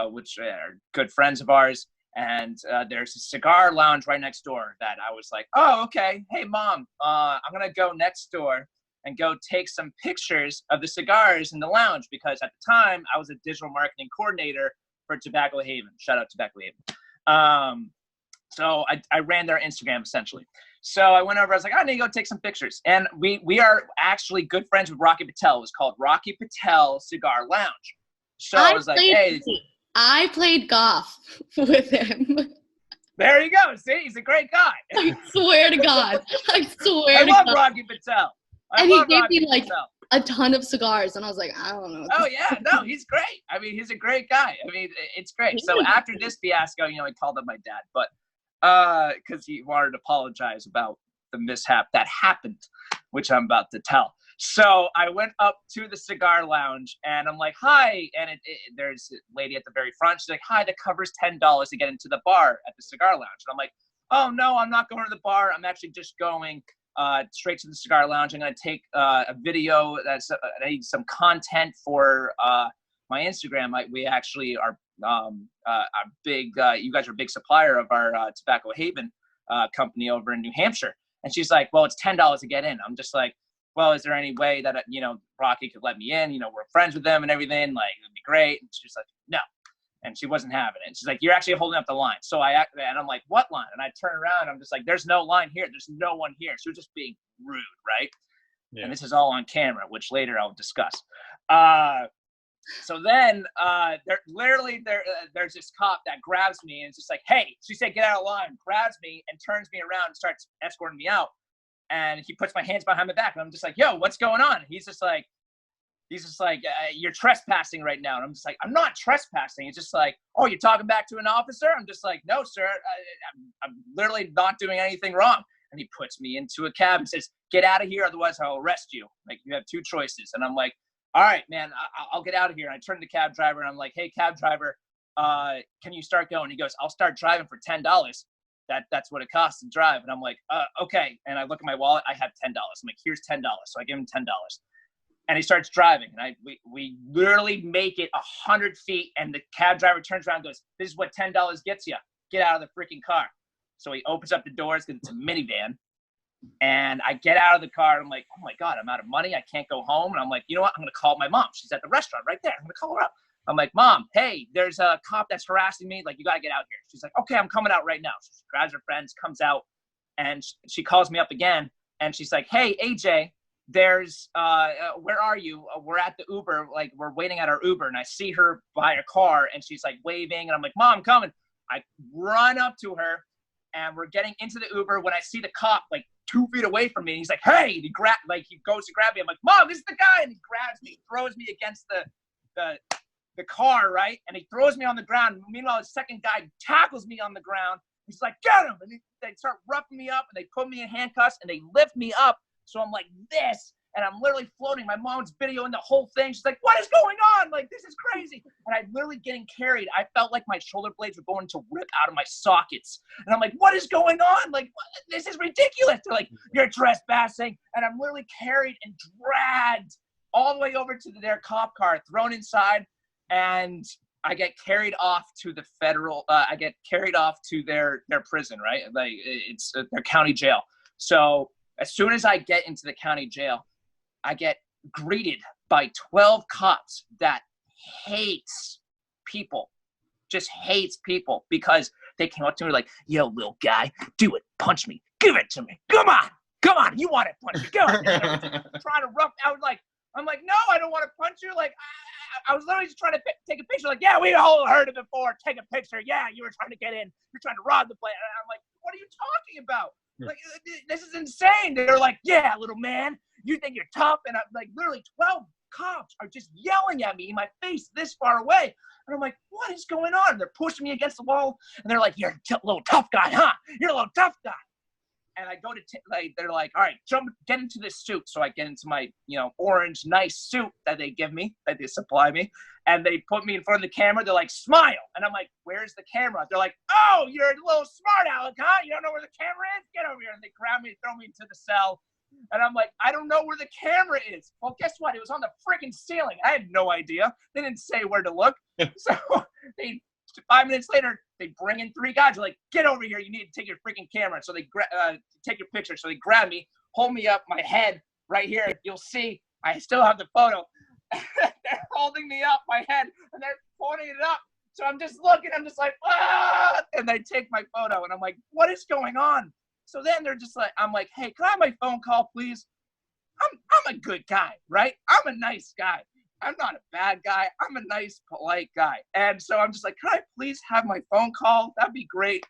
which are good friends of ours. And there's a cigar lounge right next door that I was like, oh, okay. Hey, Mom, I'm going to go next door and go take some pictures of the cigars in the lounge, because at the time I was a digital marketing coordinator for Tobacco Haven. Shout out Tobacco Haven. So I ran their Instagram essentially. So I went over. I was like, I need to go take some pictures. And we are actually good friends with Rocky Patel. It was called Rocky Patel Cigar Lounge. So I was like, hey. I played golf with him. There you go. See, he's a great guy. I swear to God. I swear I to love God. Rocky Patel. And he gave me like a ton of cigars, and I was like, I don't know. Oh yeah, no, he's great. I mean, he's a great guy. I mean, it's great. So after this fiasco, you know, I called up my dad, but because he wanted to apologize about the mishap that happened, which I'm about to tell. So I went up to the cigar lounge, and I'm like, hi, and there's a lady at the very front. She's like, hi, the cover's $10 to get into the bar at the cigar lounge. And I'm like, oh no, I'm not going to the bar. I'm actually just going straight to the cigar lounge. I'm going to take a video that's I need some content for my Instagram. We actually are big. You guys are a big supplier of our Tobacco Haven company over in New Hampshire. And she's like, well, it's $10 to get in. I'm just like, well, is there any way that, you know, Rocky could let me in? You know, we're friends with them and everything. Like, it'd be great. And she's like, no. And she wasn't having it. She's like, you're actually holding up the line. So and I'm like, what line? And I turn around. And I'm just like, there's no line here. There's no one here. She was just being rude, right? Yeah. And this is all on camera, which later I'll discuss. So then there's this cop that grabs me and it's just like, hey, she said, get out of line, grabs me and turns me around and starts escorting me out. And he puts my hands behind my back. And I'm just like, yo, what's going on? He's just like, you're trespassing right now. And I'm just like, I'm not trespassing. It's just like, oh, you're talking back to an officer? I'm just like, no, sir. I'm literally not doing anything wrong. And he puts me into a cab and says, get out of here. Otherwise, I'll arrest you. Like, you have two choices. And I'm like, all right, man, I'll get out of here. And I turn to the cab driver and I'm like, hey, cab driver, can you start going? He goes, I'll start driving for $10. That's what it costs to drive. And I'm like, okay. And I look at my wallet. I have $10. I'm like, here's $10. So I give him $10. And he starts driving. And we literally make it 100 feet. And the cab driver turns around and goes, this is what $10 gets you. Get out of the freaking car. So he opens up the doors because it's a minivan. And I get out of the car. And I'm like, oh, my God, I'm out of money. I can't go home. And I'm like, you know what? I'm going to call my mom. She's at the restaurant right there. I'm going to call her up. I'm like, Mom, hey, there's a cop that's harassing me. Like, you got to get out here. She's like, okay, I'm coming out right now. So she grabs her friends, comes out, and she calls me up again. And she's like, hey, AJ, there's, where are you? We're at the Uber. Like, we're waiting at our Uber. And I see her by a car, and she's like waving. And I'm like, Mom, I'm coming. I run up to her, and we're getting into the Uber when I see the cop, like, 2 feet away from me. And he's like, hey, he goes to grab me. I'm like, Mom, this is the guy. And he grabs me, throws me against the car, right? And he throws me on the ground. Meanwhile, the second guy tackles me on the ground. He's like, get him! And they start roughing me up, and they put me in handcuffs, and they lift me up. So I'm like this, and I'm literally floating. My mom's videoing the whole thing. She's like, what is going on? Like, this is crazy. And I'm literally getting carried. I felt like my shoulder blades were going to rip out of my sockets. And I'm like, what is going on? Like, this is ridiculous. They're like, you're trespassing. And I'm literally carried and dragged all the way over to their cop car, thrown inside. And I get carried off to the I get carried off to their prison, right? Like, it's their county jail. So as soon as I get into the county jail, I get greeted by 12 cops that hates people, just hates people, because they came up to me like, yo, little guy, do it, punch me, give it to me, come on, you want it, punch me, go. Trying to rough out, like, I'm like, no, I don't want to punch you. Like, I was literally just trying to take a picture. Like, yeah, we all heard it before. Take a picture. Yeah, you were trying to get in. You're trying to rob the place. And I'm like, what are you talking about? Like, this is insane. They're like, yeah, little man, you think you're tough? And I'm like, literally 12 cops are just yelling at me in my face this far away. And I'm like, what is going on? And they're pushing me against the wall. And they're like, you're a little tough guy, huh? You're a little tough guy. And I go to, they're like, all right, get into this suit. So I get into my, orange, nice suit that they give me, that they supply me. And they put me in front of the camera. They're like, smile. And I'm like, where's the camera? They're like, oh, you're a little smart aleck, huh? You don't know where the camera is? Get over here. And they grab me and throw me into the cell. And I'm like, I don't know where the camera is. Well, guess what? It was on the freaking ceiling. I had no idea. They didn't say where to look. So 5 minutes later, they bring in 3 guys. They're like, get over here. You need to take your freaking camera. So they take your picture. So they grab me, hold me up, my head right here. You'll see I still have the photo. They're holding me up, my head, and they're pointing it up. So I'm just looking. I'm just like, ah! And they take my photo. And I'm like, what is going on? So then they're just like, I'm like, hey, can I have my phone call, please? I'm a good guy, right? I'm a nice guy. I'm not a bad guy. I'm a nice, polite guy. And so I'm just like, can I please have my phone call? That'd be great.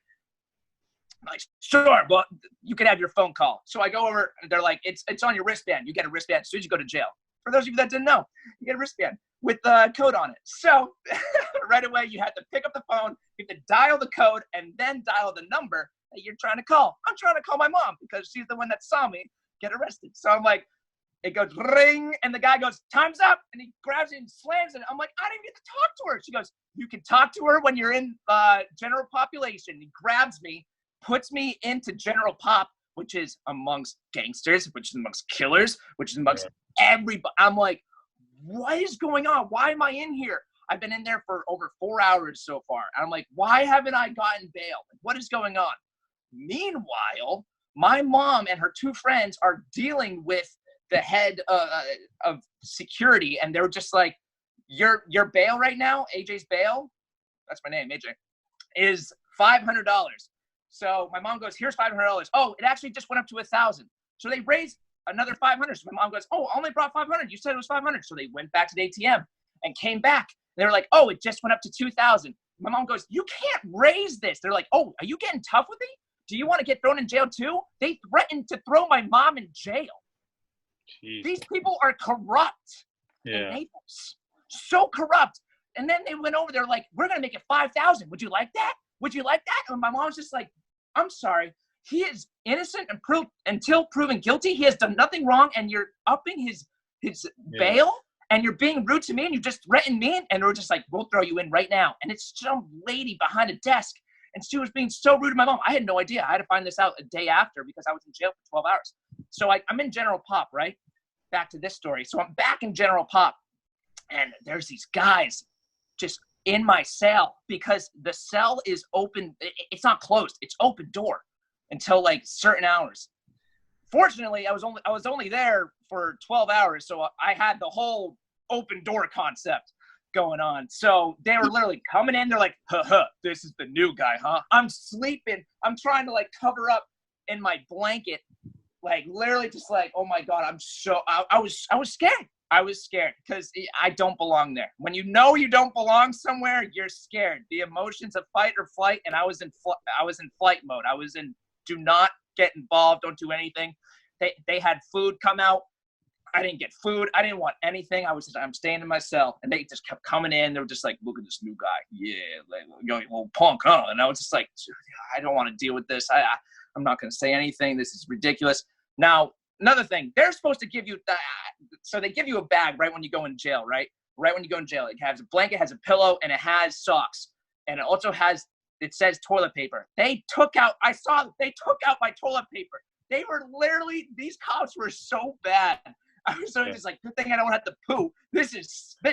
I'm like, sure, but you can have your phone call. So I go over, and they're like, it's on your wristband. You get a wristband as soon as you go to jail. For those of you that didn't know, you get a wristband with the code on it. So right away, you have to pick up the phone, you have to dial the code, and then dial the number that you're trying to call. I'm trying to call my mom because she's the one that saw me get arrested. So I'm like, it goes ring, and the guy goes, time's up, and he grabs it and slams it. I'm like, I didn't get to talk to her. She goes, you can talk to her when you're in general population. He grabs me, puts me into general pop, which is amongst gangsters, which is amongst killers, which is amongst everybody. I'm like, what is going on? Why am I in here? I've been in there for over 4 hours so far. And I'm like, why haven't I gotten bail? What is going on? Meanwhile, my mom and her two friends are dealing with the head of security, and they're just like, your bail right now, AJ's bail, that's my name, AJ, is $500. So my mom goes, here's $500. Oh, it actually just went up to 1,000. So they raised another 500. So my mom goes, oh, I only brought 500. You said it was 500. So they went back to the ATM and came back. They were like, oh, it just went up to 2,000. My mom goes, you can't raise this. They're like, oh, are you getting tough with me? Do you want to get thrown in jail too? They threatened to throw my mom in jail. Jeez. These people are corrupt in Naples. So corrupt. And then they went over there like, we're going to make it 5,000. Would you like that? Would you like that? And my mom's just like, I'm sorry. He is innocent until proven guilty. He has done nothing wrong, and you're upping his bail, and you're being rude to me, and you just threatened me, and we're just like, we'll throw you in right now. And it's some lady behind a desk, and she was being so rude to my mom. I had no idea. I had to find this out a day after because I was in jail for 12 hours. So I'm in General Pop, right? Back to this story. So I'm back in General Pop, and there's these guys just in my cell because the cell is open. It's not closed. It's open door until like certain hours. Fortunately, I was only there for 12 hours, so I had the whole open door concept going on. So they were literally coming in. They're like, this is the new guy, huh? I'm sleeping. I'm trying to like cover up in my blanket, like literally just like, oh my God, I was scared. I was scared because I don't belong there. When you know you don't belong somewhere, you're scared. The emotions of fight or flight, and I was in flight mode. I was in do not get involved, don't do anything. They had food come out. I didn't get food. I didn't want anything. I'm staying in my cell, and they just kept coming in. They were just like, look at this new guy. Yeah, like, yo, little punk, huh? And I was just like, I don't want to deal with this. I'm not going to say anything. This is ridiculous. Now, another thing, they're supposed to give you so they give you a bag right when you go in jail, right? Right when you go in jail, it has a blanket, has a pillow, and it has socks, and it also it says toilet paper. They took out my toilet paper. They were literally, these cops were so bad. I was just like, good thing I don't have to poo. This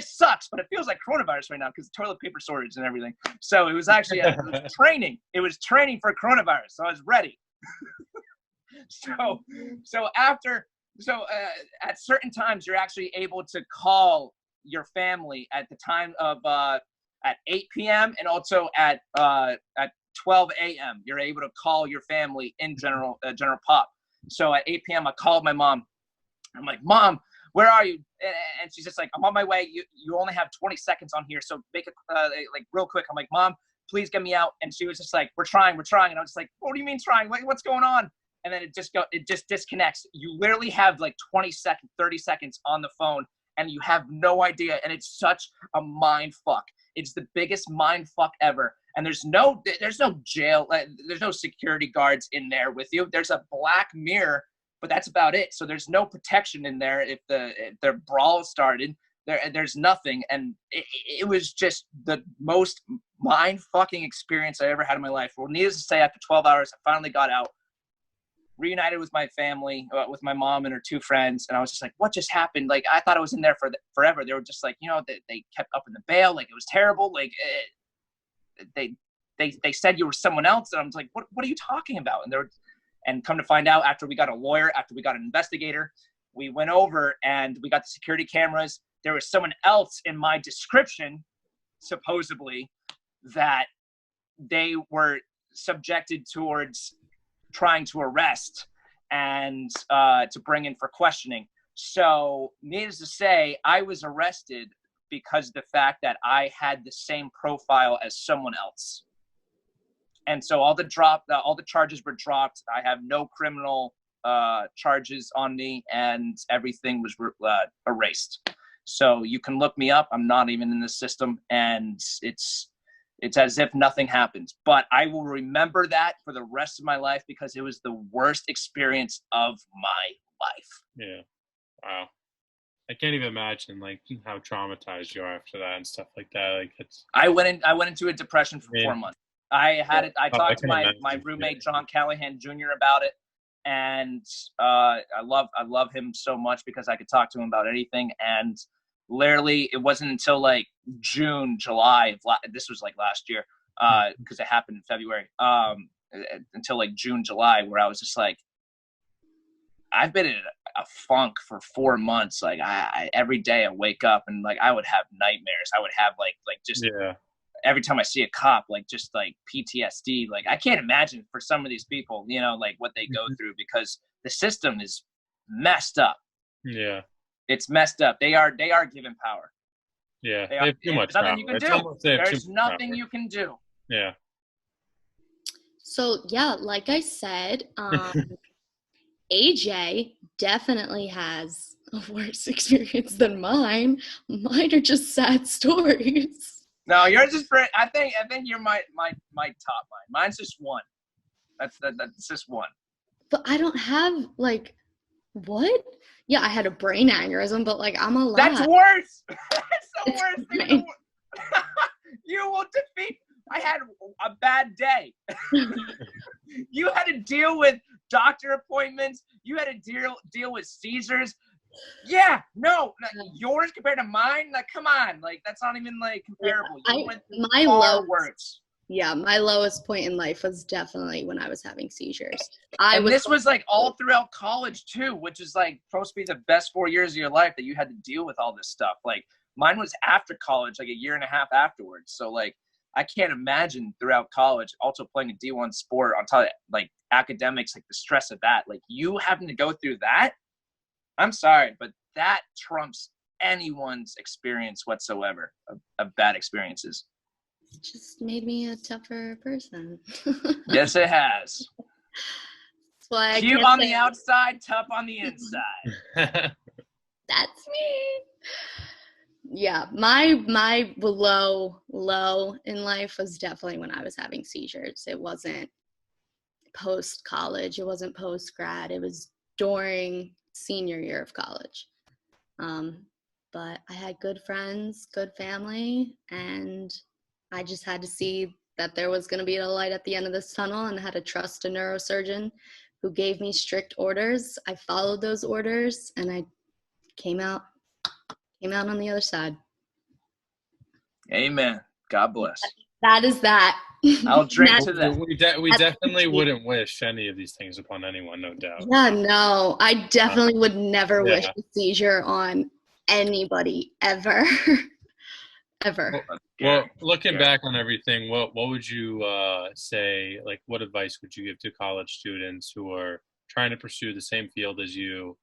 sucks, but it feels like coronavirus right now because toilet paper shortage and everything. So it was actually it was training. It was training for coronavirus, so I was ready. So at certain times you're actually able to call your family at the time of at 8 p.m. and also at 12 a.m. You're able to call your family in General Pop. So at 8 p.m. I called my mom. I'm like, Mom, where are you? And she's just like, I'm on my way. You only have 20 seconds on here, so make it like real quick. I'm like, Mom, please get me out. And she was just like, we're trying. And I was just like, what do you mean trying? What's going on? And then it just disconnects. You literally have like 20 seconds, 30 seconds on the phone, and you have no idea. And it's such a mind fuck. It's the biggest mind fuck ever. And there's no jail. There's no security guards in there with you. There's a black mirror, but that's about it. So there's no protection in there if their brawl started. There's nothing. And it was just the most mind fucking experience I ever had in my life. Well, needless to say, after 12 hours, I finally got out, reunited with my family, with my mom and her two friends. And I was just like, what just happened? Like, I thought I was in there for forever. They were just like, they kept up in the bail. Like, it was terrible. Like, they said you were someone else. And I was like, what are you talking about? And come to find out, after we got a lawyer, after we got an investigator, we went over and we got the security cameras. There was someone else in my description, supposedly, that they were subjected towards trying to arrest and to bring in for questioning. So needless to say, I was arrested because of the fact that I had the same profile as someone else. And so all the charges were dropped. I have no criminal charges on me, and everything was erased. So you can look me up. I'm not even in the system, and it's as if nothing happened. But I will remember that for the rest of my life because it was the worst experience of my life. Yeah. Wow. I can't even imagine like how traumatized you are after that and stuff like that. Like I went into a depression for 4 months. I talked to my roommate John Callahan Jr. about it, and I love him so much because I could talk to him about anything. And literally, it wasn't until like June, July this was like last year because it happened in February. Until like June, July, where I was just like, I've been in a funk for 4 months. Like I every day I wake up and like I would have nightmares. I would have like just every time I see a cop, like just like PTSD. Like I can't imagine for some of these people, you know, like what they go through because the system is messed up. Yeah, it's messed up. They are given power. Yeah, they have too much power. power. Nothing you can do. There's nothing you can do. Yeah. So yeah, like I said, AJ definitely has a worse experience than mine. Mine are just sad stories. No, yours is for. I think you're my top line. Mine's just one. That's just one. But I don't have like what? Yeah, I had a brain aneurysm, but like I'm alive. That's worse. That's the worst thing. You will defeat. I had a bad day. You had to deal with doctor appointments. You had to deal with seizures. Yeah, no, yours compared to mine. Like, come on, like that's not even like comparable. My lowest point in life was definitely when I was having seizures. This was like all throughout college too, which is like supposed to be the best 4 years of your life that you had to deal with all this stuff. Like mine was after college, like a year and a half afterwards. So like I can't imagine throughout college also playing a D1 sport on top of like academics, like the stress of that. Like you having to go through that. I'm sorry, but that trumps anyone's experience whatsoever of bad experiences. It just made me a tougher person. Yes, it has. That's why cute on the outside, tough on the inside. That's me. Yeah, my low in life was definitely when I was having seizures. It wasn't post-college. It wasn't post-grad. It was during senior year of college. But I had good friends, good family, and I just had to see that there was going to be a light at the end of this tunnel and had to trust a neurosurgeon who gave me strict orders. I followed those orders and I came out on the other side. Amen. God bless. That is that. I'll drink to that. We definitely wouldn't wish any of these things upon anyone, no doubt. Yeah, no, I definitely would never wish a seizure on anybody ever. Ever. Well, looking back on everything, what would you say, like what advice would you give to college students who are trying to pursue the same field as you?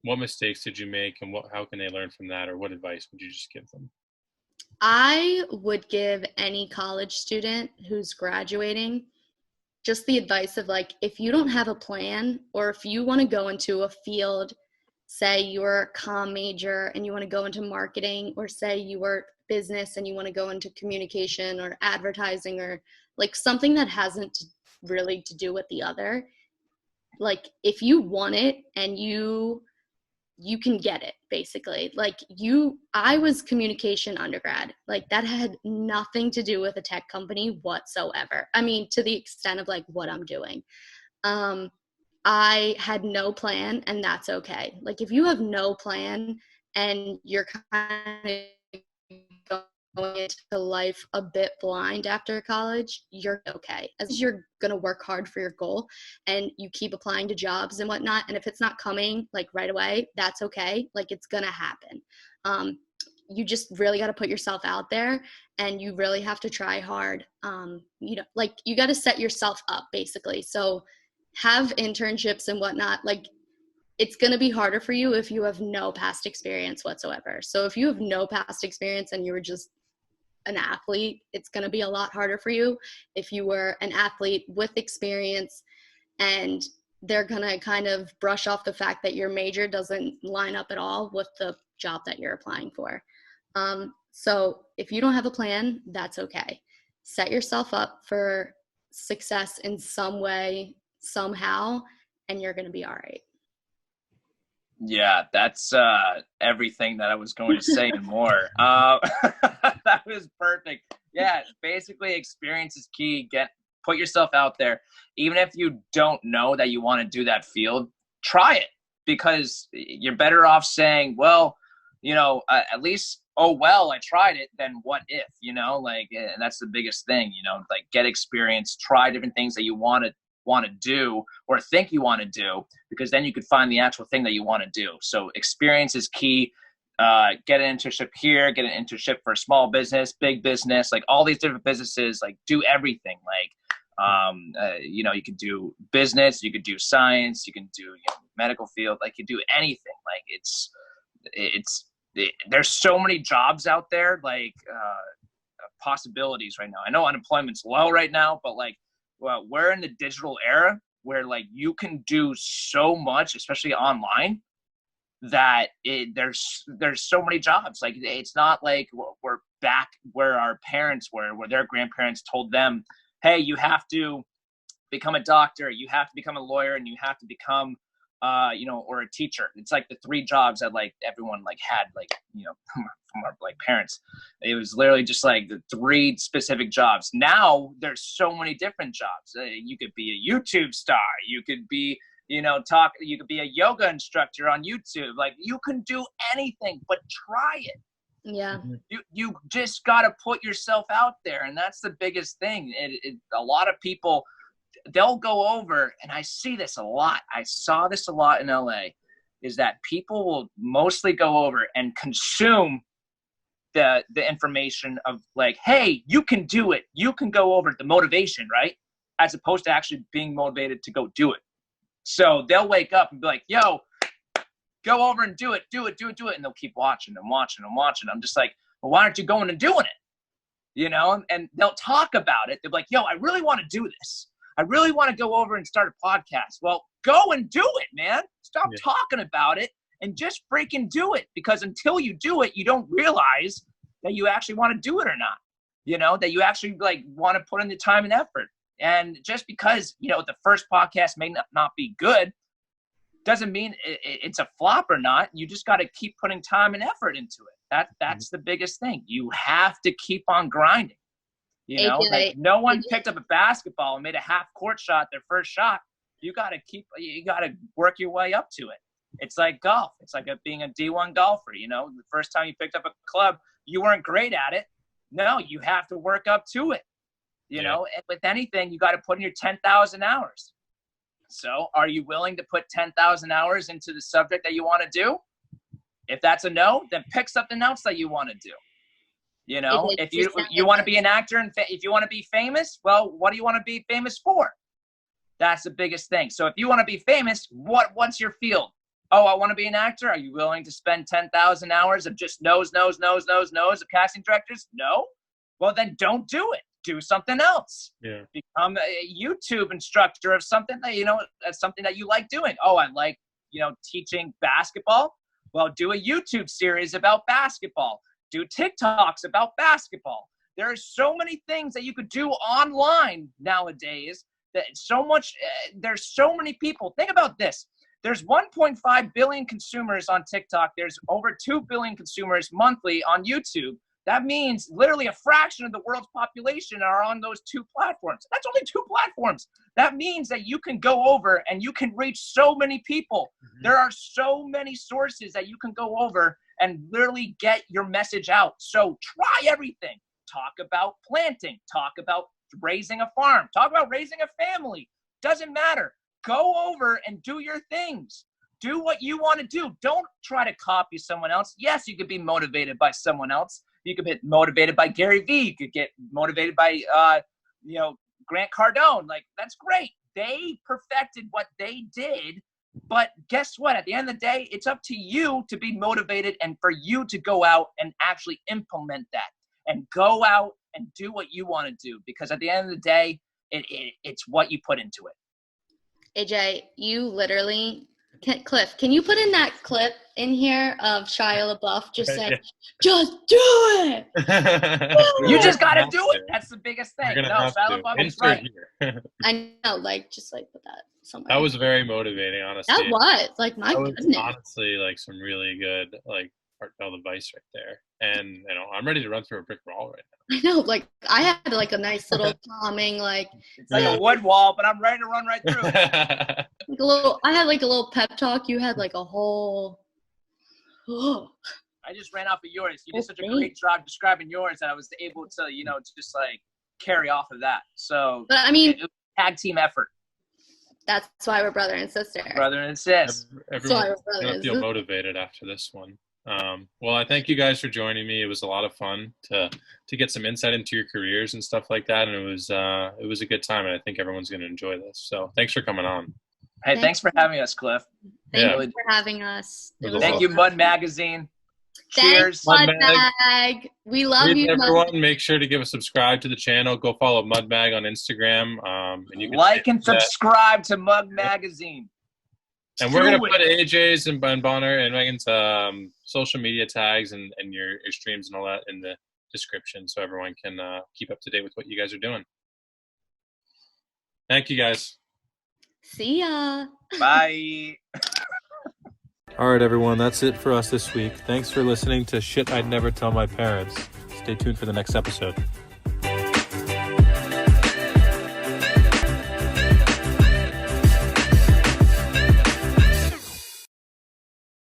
What mistakes did you make and how can they learn from that, or what advice would you just give them? I would give any college student who's graduating just the advice of like, if you don't have a plan, or if you want to go into a field, say you're a comm major and you want to go into marketing, or say you work business and you want to go into communication or advertising, or like something that hasn't really to do with the other. Like if you want it and you can get it, basically. Like I was communication undergrad. Like that had nothing to do with a tech company whatsoever. I mean, to the extent of like what I'm doing. I had no plan, and that's okay. Like if you have no plan and you're kind of going into life a bit blind after college, you're okay. As you're going to work hard for your goal and you keep applying to jobs and whatnot. And if it's not coming like right away, that's okay. Like it's going to happen. you just really got to put yourself out there, and you really have to try hard. Like you got to set yourself up basically. So have internships and whatnot. Like it's going to be harder for you if you have no past experience whatsoever. So if you have no past experience and you were just an athlete, it's going to be a lot harder for you. If you were an athlete with experience, and they're going to kind of brush off the fact that your major doesn't line up at all with the job that you're applying for. So if you don't have a plan, that's okay. Set yourself up for success in some way, somehow, and you're going to be all right. Yeah, that's everything that I was going to say and more. That was perfect. Yeah, basically experience is key. Put yourself out there. Even if you don't know that you want to do that field, try it, because you're better off saying, well, at least, oh, well, I tried it, than what if, and that's the biggest thing, like get experience, try different things that you want to do or think you want to do, because then you could find the actual thing that you want to do. So experience is key. Get an internship here, get an internship for a small business, big business, like all these different businesses, like do everything. Like, you could do business, you could do science, you can do medical field, like you do anything. Like there's so many jobs out there, like possibilities right now. I know unemployment's low right now, but like, well, we're in the digital era where like you can do so much, especially online, that there's so many jobs. Like it's not like we're back where our parents were, where their grandparents told them, hey, you have to become a doctor, you have to become a lawyer, and you have to become or a teacher. It's like the three jobs that like everyone like had, like, from our like parents. It was literally just like the three specific jobs. Now there's so many different jobs. You could be a YouTube star, you could be you could be a yoga instructor on YouTube. Like you can do anything, but try it. Yeah. You just got to put yourself out there. And that's the biggest thing. A lot of people, they'll go over, and I see this a lot. I saw this a lot in LA, is that people will mostly go over and consume the information of like, hey, you can do it. You can go over the motivation, right? As opposed to actually being motivated to go do it. So they'll wake up and be like, yo, go over and do it. And they'll keep watching and watching and watching. I'm just like, well, why aren't you going and doing it? And they'll talk about it. They'll be like, yo, I really want to do this. I really want to go over and start a podcast. Well, go and do it, man. Stop talking about it and just freaking do it. Because until you do it, you don't realize that you actually want to do it or not. That you actually like want to put in the time and effort. And just because, the first podcast may not be good, doesn't mean it's a flop or not. You just got to keep putting time and effort into it. That's the biggest thing. You have to keep on grinding. Like no one picked up a basketball and made a half court shot, their first shot. You got to work your way up to it. It's like golf. It's like being a D1 golfer. The first time you picked up a club, you weren't great at it. No, you have to work up to it. And with anything, you got to put in your 10,000 hours. So are you willing to put 10,000 hours into the subject that you want to do? If that's a no, then pick something else that you want to do. If you want to be an actor and if you want to be famous, well, what do you want to be famous for? That's the biggest thing. So if you want to be famous, what's your field? Oh, I want to be an actor. Are you willing to spend 10,000 hours of just no's of casting directors? No? Well, then don't do it. Do something else. Yeah. Become a YouTube instructor of something that, that's something that you like doing. Oh, I like, teaching basketball. Well, do a YouTube series about basketball. Do TikToks about basketball. There are so many things that you could do online nowadays. There's so many people. Think about this. There's 1.5 billion consumers on TikTok. There's over 2 billion consumers monthly on YouTube. That means literally a fraction of the world's population are on those two platforms. That's only two platforms. That means that you can go over and you can reach so many people. Mm-hmm. There are so many sources that you can go over and literally get your message out. So try everything. Talk about planting. Talk about raising a farm. Talk about raising a family. Doesn't matter. Go over and do your things. Do what you want to do. Don't try to copy someone else. Yes, you could be motivated by someone else. You could get motivated by Gary Vee. You could get motivated by, Grant Cardone. Like, that's great. They perfected what they did. But guess what? At the end of the day, it's up to you to be motivated and for you to go out and actually implement that and go out and do what you want to do. Because at the end of the day, it's what you put into it. AJ, you literally... Cliff, can you put in that clip in here of Shia LaBeouf just saying, just do it? You just got to do it. That's the biggest thing. No, Shia LaBeouf is right. I know, like, just like put that somewhere. That was very motivating, honestly. That was, like, my goodness. Honestly, like, some really good, like, heartfelt advice right there. And, you know, I'm ready to run through a brick wall right now. I know, like, I had, like, a nice little calming, like... It's like a wood wall, but I'm ready to run right through it. I had, like, a little pep talk. You had, like, a whole... Oh. I just ran off of yours. You did such a great job describing yours that I was able to, just, like, carry off of that. So, but, I mean... It was a tag team effort. That's why we're brother and sister. Brother and sis. Everyone's going to feel motivated after this one. Well, I thank you guys for joining me. It was a lot of fun to get some insight into your careers and stuff like that. And it was a good time. And I think everyone's going to enjoy this. So thanks for coming on. Hey, thanks for having us, Cliff. Thank you for having us. Thank you, Mud Magazine. Cheers. Mud Mag. We love you, everyone. Mud. Make sure to give a subscribe to the channel. Go follow Mud Mag on Instagram. And you can like and subscribe to Mud Magazine. And we're going to put AJ's and Bonner and Megan's social media tags and your streams and all that in the description so everyone can keep up to date with what you guys are doing. Thank you, guys. See ya. Bye. All right, everyone. That's it for us this week. Thanks for listening to Shit I'd Never Tell My Parents. Stay tuned for the next episode.